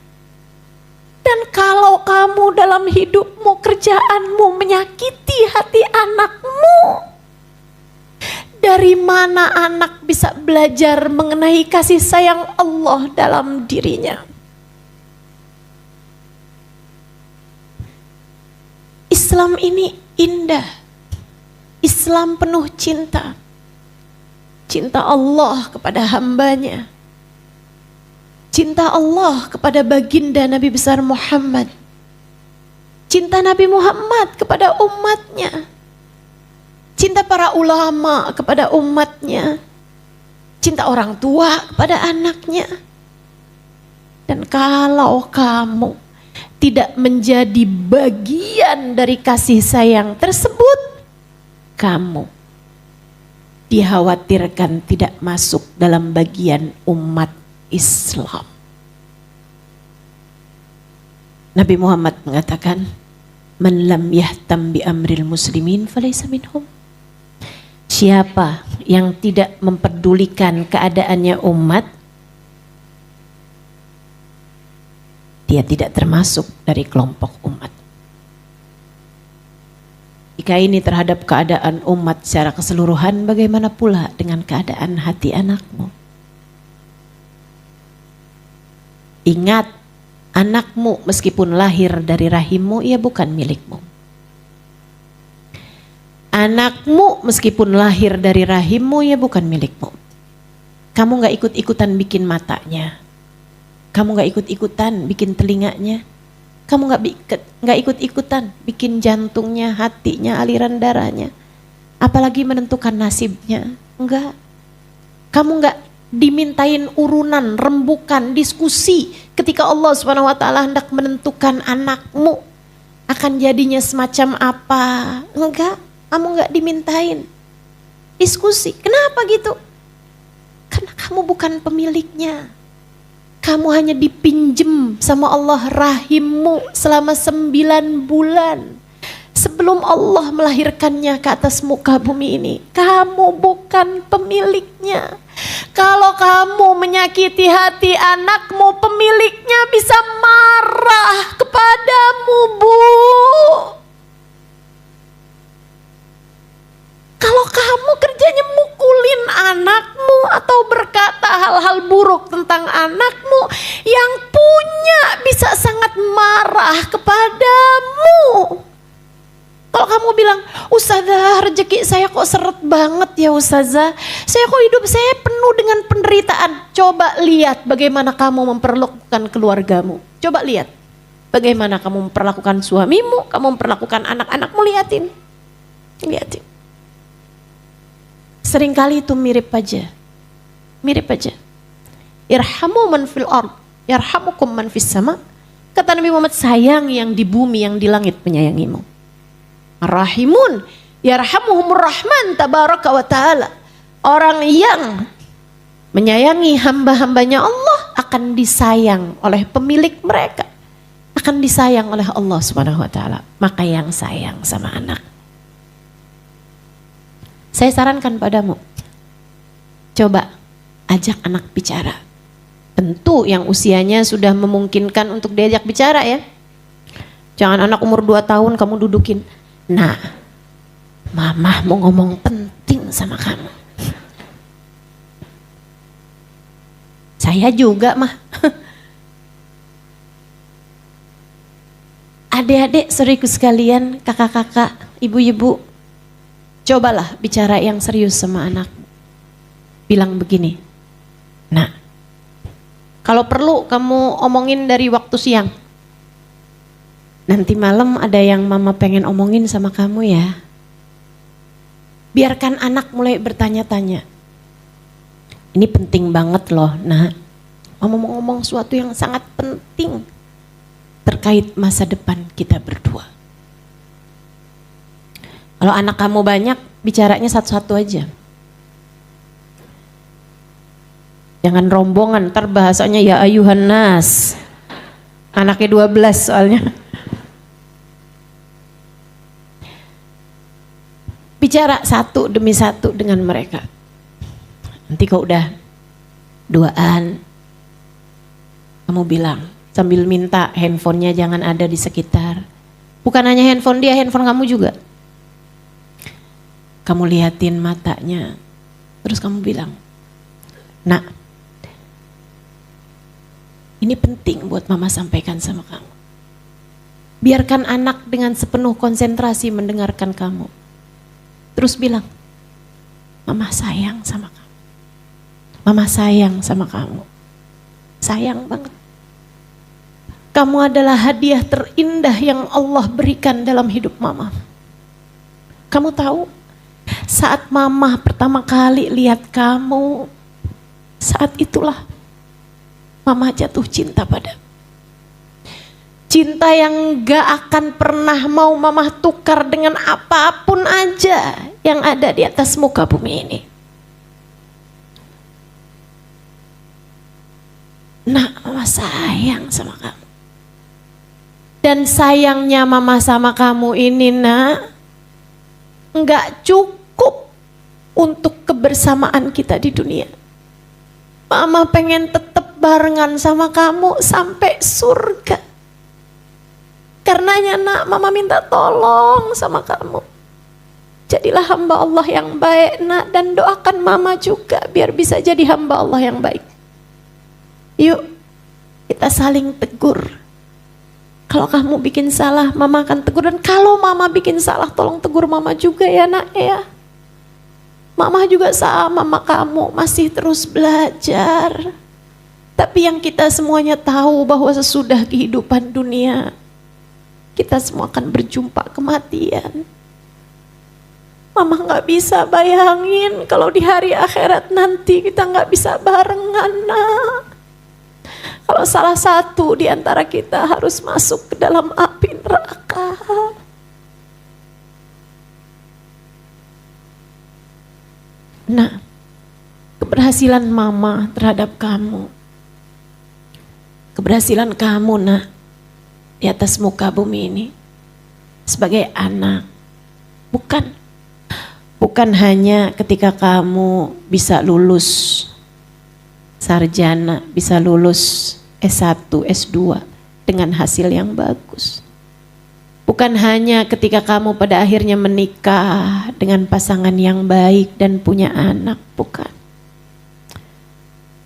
Dan kalau kamu dalam hidupmu, kerjaanmu menyakiti hati anakmu, dari mana anak bisa belajar mengenai kasih sayang Allah dalam dirinya? Islam ini indah. Islam penuh cinta. Cinta Allah kepada hambanya. Cinta Allah kepada baginda Nabi besar Muhammad. Cinta Nabi Muhammad kepada umatnya. Cinta para ulama kepada umatnya. Cinta orang tua kepada anaknya. Dan kalau kamu tidak menjadi bagian dari kasih sayang tersebut, kamu dikhawatirkan tidak masuk dalam bagian umat Islam. Nabi Muhammad mengatakan, "Man lam yahtam bi amril muslimin falaysa minhum." Siapa yang tidak memperdulikan keadaannya umat, dia tidak termasuk dari kelompok umat. Jika ini terhadap keadaan umat secara keseluruhan, bagaimana pula dengan keadaan hati anakmu? Ingat, anakmu meskipun lahir dari rahimmu, ia bukan milikmu. Anakmu meskipun lahir dari rahimmu, ia bukan milikmu. Kamu gak ikut-ikutan bikin matanya. Kamu gak ikut-ikutan bikin telinganya. Kamu gak ikut-ikutan bikin jantungnya, hatinya, aliran darahnya. Apalagi menentukan nasibnya. Enggak. Kamu gak dimintain urunan, rembukan, diskusi ketika Allah SWT hendak menentukan anakmu akan jadinya semacam apa. Enggak. Kamu gak dimintain diskusi. Kenapa gitu? Karena kamu bukan pemiliknya. Kamu hanya dipinjem sama Allah rahimmu selama 9 bulan. Sebelum Allah melahirkannya ke atas muka bumi ini. Kamu bukan pemiliknya. Kalau kamu menyakiti hati anakmu, pemiliknya bisa marah kepadamu, Bu. Kalau kamu kerjanya mukulin anakmu atau berkata hal-hal buruk tentang anakmu, yang punya bisa sangat marah kepadamu. Kalau kamu bilang, Ustazah rezeki saya kok seret banget ya Ustazah. Saya kok hidup saya penuh dengan penderitaan. Coba lihat bagaimana kamu memperlakukan keluargamu. Coba lihat bagaimana kamu memperlakukan suamimu, kamu memperlakukan anak-anakmu, lihatin. Lihatin. Seringkali itu mirip aja. Mirip aja. Irhamu man fil ard, yarhamukum man fis sama. Kata Nabi Muhammad, sayang yang di bumi, yang di langit menyayangimu. Rahimun, yarhamuhumur rahman tabaraka wa ta'ala. Orang yang menyayangi hamba-hambanya Allah akan disayang oleh pemilik mereka. Akan disayang oleh Allah subhanahu wa ta'ala. Maka yang sayang sama anak. Saya sarankan padamu, coba ajak anak bicara. Tentu yang usianya sudah memungkinkan untuk diajak bicara ya. Jangan anak umur 2 tahun kamu dudukin. Nah, mama mau ngomong penting sama kamu. Saya juga mah. Adik-adik, saudaraku sekalian, kakak-kakak, ibu-ibu, cobalah bicara yang serius sama anak. Bilang begini, nah, kalau perlu kamu omongin dari waktu siang. Nanti malam ada yang mama pengen omongin sama kamu ya. Biarkan anak mulai bertanya-tanya. Ini penting banget loh, nah. Mama mau ngomong sesuatu yang sangat penting terkait masa depan kita berdua. Kalau anak kamu banyak, bicaranya satu-satu aja. Jangan rombongan, ntar bahasanya ya ayuhan nas. Anaknya 12 soalnya. Bicara satu demi satu dengan mereka. Nanti kau udah duaan, kamu bilang sambil minta handphonenya jangan ada di sekitar. Bukan hanya handphone dia, handphone kamu juga. Kamu liatin matanya, terus kamu bilang, nak, ini penting buat mama sampaikan sama kamu. Biarkan anak dengan sepenuh konsentrasi mendengarkan kamu. Terus bilang, mama sayang sama kamu. Mama sayang sama kamu. Sayang banget. Kamu adalah hadiah terindah yang Allah berikan dalam hidup mama. Kamu tahu, saat mama pertama kali lihat kamu, saat itulah mama jatuh cinta padamu. Cinta yang gak akan pernah mau mama tukar dengan apapun aja yang ada di atas muka bumi ini. Nak, mama sayang sama kamu. Dan sayangnya mama sama kamu ini, nak, gak cukup untuk kebersamaan kita di dunia. Mama pengen tetap barengan sama kamu sampai surga. Karenanya nak, mama minta tolong sama kamu. Jadilah hamba Allah yang baik nak, dan doakan mama juga biar bisa jadi hamba Allah yang baik. Yuk, kita saling tegur. Kalau kamu bikin salah, mama akan tegur. Dan kalau mama bikin salah, tolong tegur mama juga ya nak ya. Mama juga sama sama kamu, masih terus belajar. Tapi yang kita semuanya tahu bahwa sesudah kehidupan dunia, kita semua akan berjumpa kematian. Mama gak bisa bayangin kalau di hari akhirat nanti kita gak bisa barengan nak. Kalau salah satu di antara kita harus masuk ke dalam api neraka. Nah, keberhasilan mama terhadap kamu, keberhasilan kamu nak di atas muka bumi ini sebagai anak, bukan hanya ketika kamu bisa lulus sarjana, bisa lulus S1, S2 dengan hasil yang bagus. Bukan hanya ketika kamu pada akhirnya menikah dengan pasangan yang baik dan punya anak, bukan.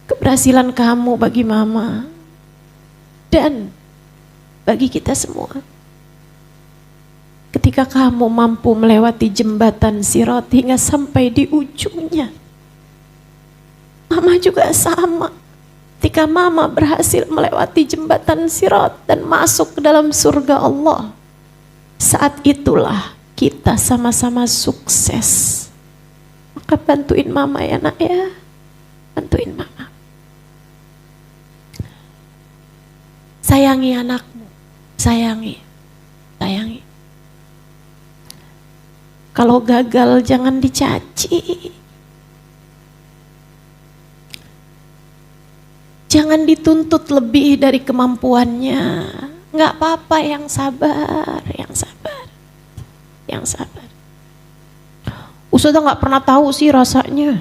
Keberhasilan kamu bagi mama dan bagi kita semua ketika kamu mampu melewati jembatan Sirat hingga sampai di ujungnya. Mama juga sama. Ketika mama berhasil melewati jembatan Sirat dan masuk ke dalam surga Allah, saat itulah kita sama-sama sukses. Maka bantuin mama ya nak ya, bantuin mama. Sayangi anakmu, sayangi. Kalau gagal jangan dicaci. Jangan dituntut lebih dari kemampuannya. Nggak apa-apa, yang sabar. Ustazah nggak pernah tahu sih rasanya.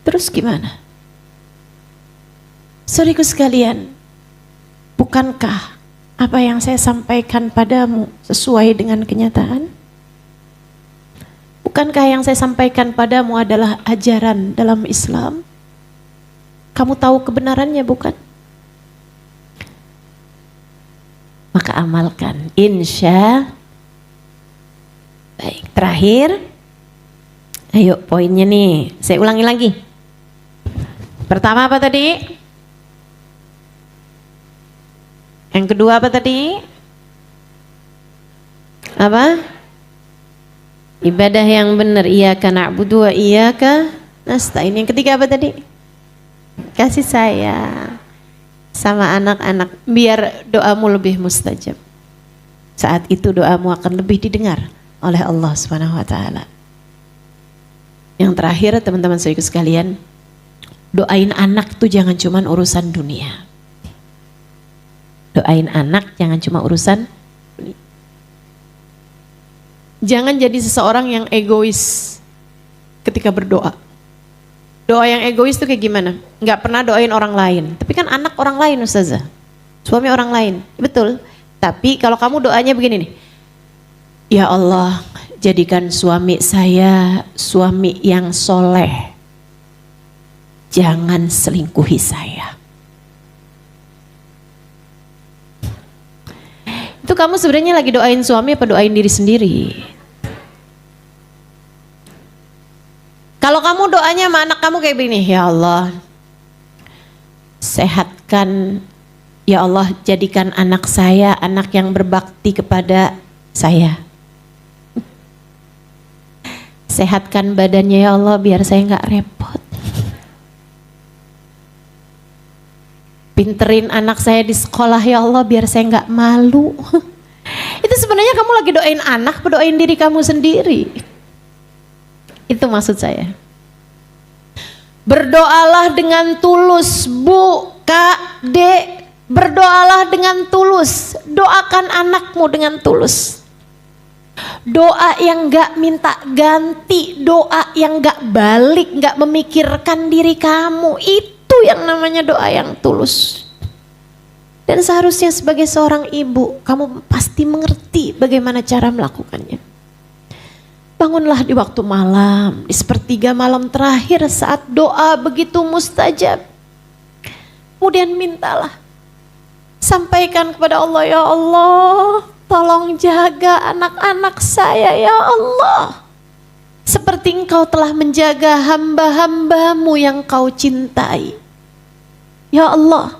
Terus gimana? Saudaraku sekalian, bukankah apa yang saya sampaikan padamu sesuai dengan kenyataan? Bukankah yang saya sampaikan padamu adalah ajaran dalam Islam? Kamu tahu kebenarannya bukan? Maka amalkan, insya. Baik, terakhir. Ayo poinnya nih, saya ulangi lagi. Pertama apa tadi? Yang kedua apa tadi? Apa? Ibadah yang benar, iyyaka na'budu wa iyyaka nasta'in. Yang ketiga apa tadi? Kasih sayang sama anak-anak, biar doamu lebih mustajab. Saat itu doamu akan lebih didengar oleh Allah Subhanahu wa taala. Yang terakhir teman-teman saudaraku sekalian, doain anak itu jangan cuma urusan dunia. Doain anak jangan cuma urusan dunia. Jangan jadi seseorang yang egois ketika berdoa. Doa yang egois itu kayak gimana? Nggak pernah doain orang lain. Tapi kan anak orang lain Ustazah. Suami orang lain. Betul. Tapi kalau kamu doanya begini nih. Ya Allah, jadikan suami saya suami yang soleh. Jangan selingkuhi saya. Itu kamu sebenarnya lagi doain suami apa doain diri sendiri? Kalau kamu doanya sama anak kamu kayak begini, ya Allah, sehatkan, ya Allah, jadikan anak saya anak yang berbakti kepada saya. Sehatkan badannya ya Allah biar saya nggak repot. Pinterin anak saya di sekolah ya Allah biar saya nggak malu. Itu sebenarnya kamu lagi doain anak, doain diri kamu sendiri. Itu maksud saya. Berdoalah dengan tulus, Bu, Kak, Dek. Berdoalah dengan tulus. Doakan anakmu dengan tulus. Doa yang gak minta ganti, doa yang gak balik, gak memikirkan diri kamu. Itu yang namanya doa yang tulus. Dan seharusnya sebagai seorang ibu, kamu pasti mengerti bagaimana cara melakukannya. Bangunlah di waktu malam, di sepertiga malam terakhir saat doa begitu mustajab. Kemudian mintalah. Sampaikan kepada Allah, ya Allah, tolong jaga anak-anak saya ya Allah. Seperti Engkau telah menjaga hamba-hambamu yang Kau cintai. Ya Allah,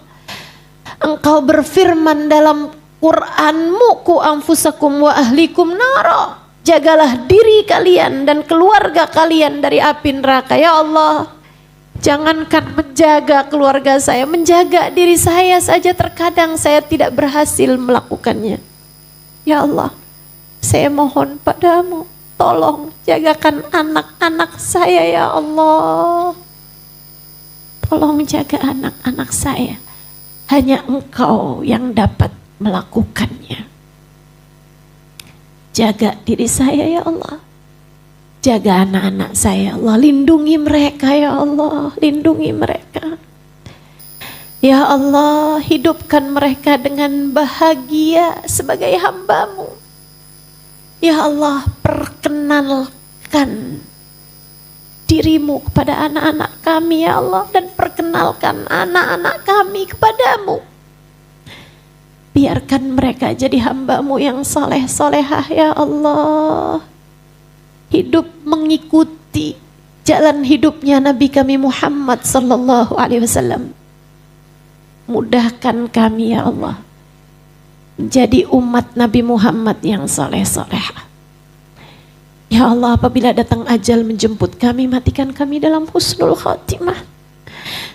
Engkau berfirman dalam Qur'an-Mu, ku anfusakum wa ahlikum nara. Jagalah diri kalian dan keluarga kalian dari api neraka. Ya Allah, jangankan menjaga keluarga saya, menjaga diri saya saja terkadang saya tidak berhasil melakukannya. Ya Allah, saya mohon padamu, tolong jagakan anak-anak saya ya Allah. Tolong jaga anak-anak saya. Hanya Engkau yang dapat melakukannya. Jaga diri saya ya Allah. Jaga anak-anak saya ya Allah. Lindungi mereka ya Allah. Lindungi mereka. Ya Allah, hidupkan mereka dengan bahagia sebagai hamba-Mu. Ya Allah, perkenalkan di dirimu kepada anak-anak kami ya Allah, dan perkenalkan anak-anak kami kepadamu. Biarkan mereka jadi hamba-Mu yang soleh solehah ya Allah. Hidup mengikuti jalan hidupnya Nabi kami Muhammad sallallahu alaihi wasallam. Mudahkan kami ya Allah jadi umat Nabi Muhammad yang soleh solehah. Ya Allah, apabila datang ajal menjemput kami, matikan kami dalam husnul khatimah.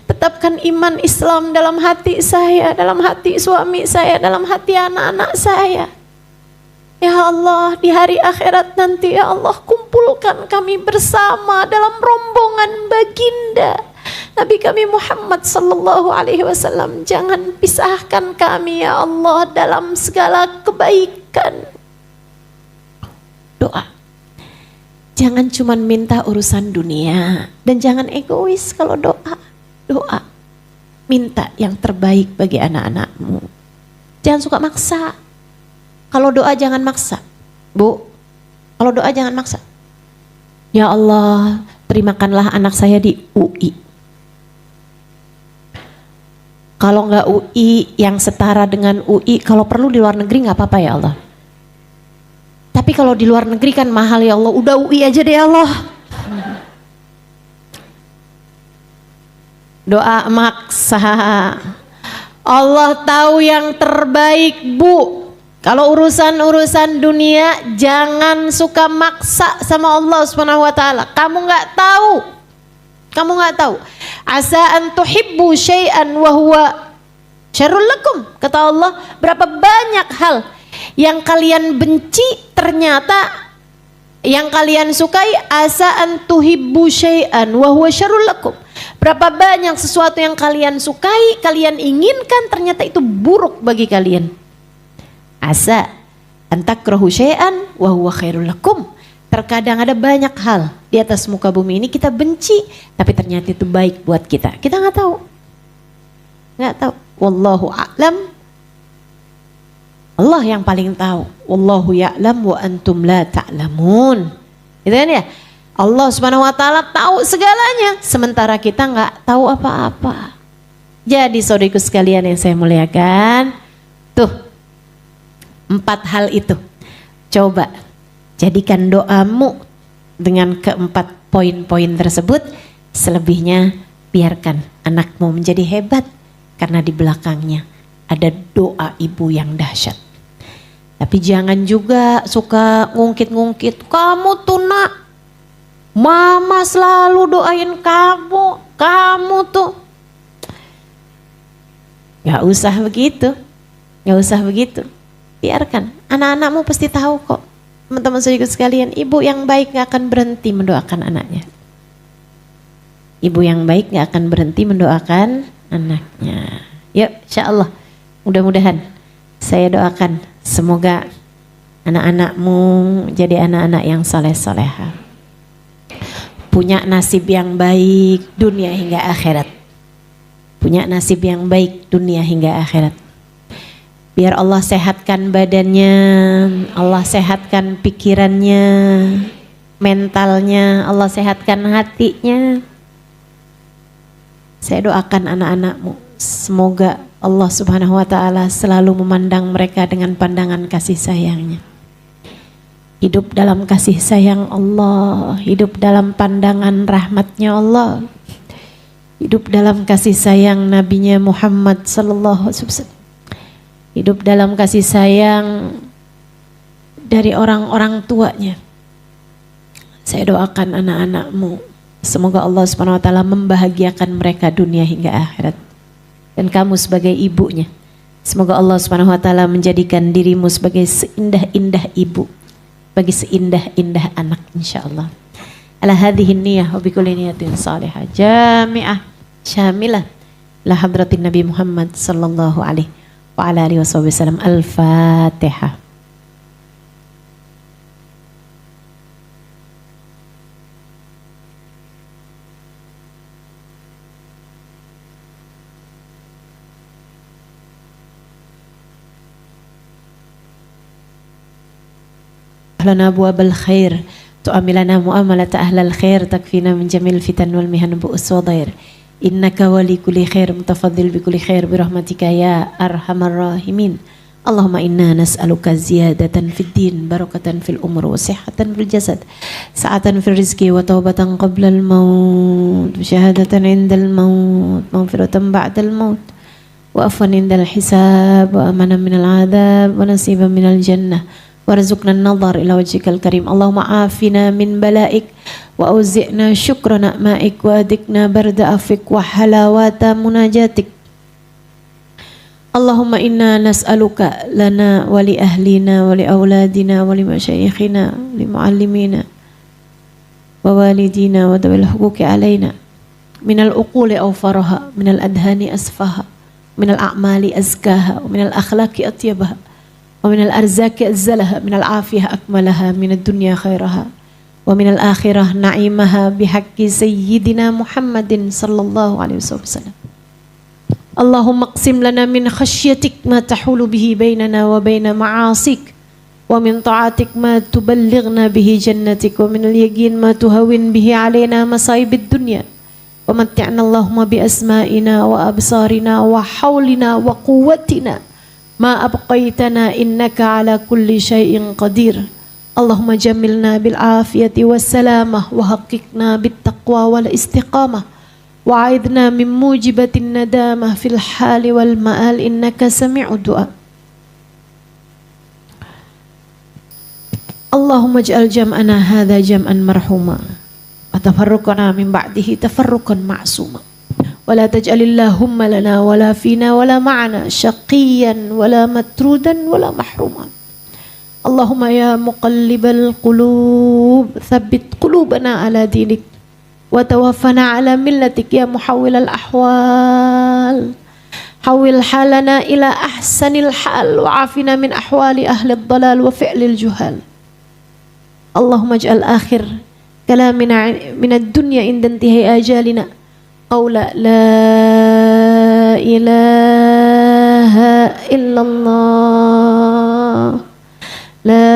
Tetapkan iman Islam dalam hati saya, dalam hati suami saya, dalam hati anak-anak saya. Ya Allah, di hari akhirat nanti ya Allah, kumpulkan kami bersama dalam rombongan baginda Nabi kami Muhammad sallallahu alaihi wasallam. Jangan pisahkan kami ya Allah dalam segala kebaikan. Doa. Jangan cuma minta urusan dunia, dan jangan egois kalau doa. Doa, minta yang terbaik bagi anak-anakmu. Jangan suka maksa. Kalau doa jangan maksa, Bu. Kalau doa jangan maksa. Ya Allah, terimakanlah anak saya di UI. Kalau nggak UI yang setara dengan UI, kalau perlu di luar negeri nggak apa-apa ya Allah. Tapi kalau di luar negeri kan mahal ya Allah, udah UI aja deh ya Allah. Doa maksa. Allah tahu yang terbaik, Bu. Kalau urusan-urusan dunia jangan suka maksa sama Allah Subhanahu wa taala. Kamu nggak tahu. Kamu nggak tahu. Asa an tuhibbu syai'an wa huwa syarrul lakum. Kata Allah, berapa banyak hal yang kalian benci ternyata yang kalian sukai. Asa an tuhibbu syai'an wa huwa syarrul lakum. Berapa banyak sesuatu yang kalian sukai, kalian inginkan, ternyata itu buruk bagi kalian. Asa an takrahu syai'an wa huwa khairul lakum. Terkadang ada banyak hal di atas muka bumi ini kita benci, tapi ternyata itu baik buat kita. Kita nggak tahu. Nggak tahu. Wallahu a'lam. Allah yang paling tahu. Wallahu ya'lam wa antum la ta'lamun. Gitu kan ya? Allah Subhanahu wa taala tahu segalanya, sementara kita nggak tahu apa-apa. Jadi saudariku sekalian yang saya muliakan, tuh 4 hal itu. Coba jadikan doamu dengan keempat poin-poin tersebut. Selebihnya biarkan anakmu menjadi hebat, karena di belakangnya ada doa ibu yang dahsyat. Tapi jangan juga suka ngungkit-ngungkit, kamu tuh nak, mama selalu doain kamu tuh. Gak usah begitu, gak usah begitu. Biarkan, anak-anakmu pasti tahu kok. Teman-teman saudara sekalian, ibu yang baik gak akan berhenti mendoakan anaknya. Ibu yang baik gak akan berhenti mendoakan anaknya. Yuk, insya Allah, mudah-mudahan saya doakan semoga anak-anakmu jadi anak-anak yang soleh-soleha, punya nasib yang baik dunia hingga akhirat, punya nasib yang baik dunia hingga akhirat. Biar Allah sehatkan badannya, Allah sehatkan pikirannya, mentalnya, Allah sehatkan hatinya. Saya doakan anak-anakmu, semoga Allah Subhanahu wa taala selalu memandang mereka dengan pandangan kasih sayangnya. Hidup dalam kasih sayang Allah, hidup dalam pandangan rahmatnya Allah, hidup dalam kasih sayang Nabinya Muhammad sallallahu alaihi wasallam, hidup dalam kasih sayang dari orang-orang tuanya. Saya doakan anak-anakmu, semoga Allah Subhanahu wa taala membahagiakan mereka dunia hingga akhirat. Dan kamu sebagai ibunya, semoga Allah Subhanahu wa taala menjadikan dirimu sebagai seindah-indah ibu bagi seindah-indah anak, insyaallah. Ala hadhihi niyyah wa bikulli niyatin salihah jami'ah syamilah la hadratin Nabi Muhammad sallallahu alaihi wa ala alihi wasallam. Al-Fatihah. lana abwabal khair tu'amilana mu'amalata ahlal khair, takfina min jamil fitan wal mihan bu'us wa dhair. Innaka wali kulli khair, mutafaddil bi kulli khair, birahmatika ya arhamar rahimin. Allahumma inna nas'aluka ziyadatan fid din, barakatan fil umur, wa sihhatan fil jasad, sa'atan fil rizqi, wa taubatan qabla al maut, wa syahadatan indal maut, maghfiratan ba'dal maut, wa afwan indal hisab, wa amanan minal adab, wa nasiban minal jannah, warzuqna an-nadhar ila wajhikal karim. Allahumma afina min balaik, wa auzi'na syukra na'maik, wa adikna barda afik, wa halawata munajatik. Allahumma inna nas'aluka lana wa li ahlina wa li awladina wa li masyayikhina li muallimina wa walidina wa dawil huquqi alaina minal uquli awfaraha, minal adhani asfaha, minal a'mali azkaha, wa minal akhlaqi atyabaha, wa minal arzaki azzalaha, minal afiyah akmalaha, minad dunya khairaha, wa minal akhirah na'imaha bihaqqi sayyidina Muhammadin sallallahu alaihi wasallam. Allahumma qsim lana min khasyatik ma tahulu bihi bainana wa baina ma'asik, wa min ta'atik ma tuballighna bihi jannatik, wa min al-yaqin ma tuhawin bihi alaina masaibid dunya, wa matti'na Allahumma bi asma'ina wa absarina wa hawlina wa quwwatina ma abqaitana innaka ala kulli syai'in qadir. Allahumma jamilna bil afiyati was salamah wa haqiqna bit taqwa wal istiqamah, wa'idna min mujibatin nadamah fil hali wal ma'al innaka sami'ud du'a. Allahumma ij'al jam'ana hadha jam'an marhuma, wa tafarruqana min ba'dihi tafarruqan ma'suma, wa la taj'alillahumma lana wa la fina wa la ma'ana syaqiyan wa la matrudan wa la mahruma. Allahumma ya muqallibal qulub thabbit qulubana ala dinik, wa tawaffana ala millatik ya muhawwilal ahwal, hawil halana ila ahsanil hal, wa afina min ahwali ahli dhalal wa fi'lil juhal. Allahumma ij'al akhir kalamina minad dunya inda intihai ajalina qawla la ilaha illallah, la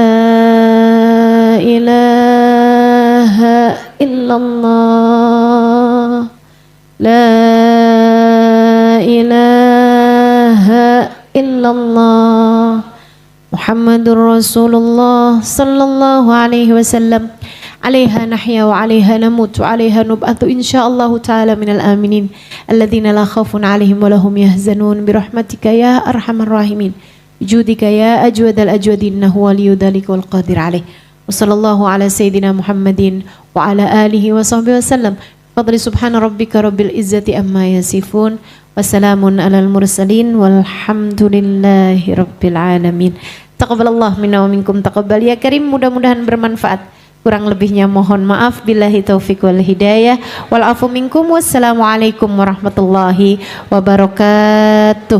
ilaha illallah, la ilaha illallah, Muhammadur Rasulullah sallallahu alaihi wasallam. Alaiha nahya wa alaiha namut wa alaiha nub'atu insyaallah ta'ala minal aminin alladzina la khaufun alaihim wa lahum yahzanun birahmatika ya arhamar rahimin, judika ya ajwadal ajwadin, innahu waliyyu dzalika wal qadir alaih. Wa sallallahu ala sayyidina Muhammadin wa ala alihi wa sahbihi wasallam. Fadli subhana rabbika rabbil izzati amma yasifun, wassalamun alal mursalin walhamdulillahi rabbil alamin. Taqabbalallah minna wa minkum, taqabbal ya karim. Mudah-mudahan bermanfaat. Kurang lebihnya mohon maaf. Billahi taufiq wal hidayah wal afu minkum. Wassalamualaikum warahmatullahi wabarakatuh.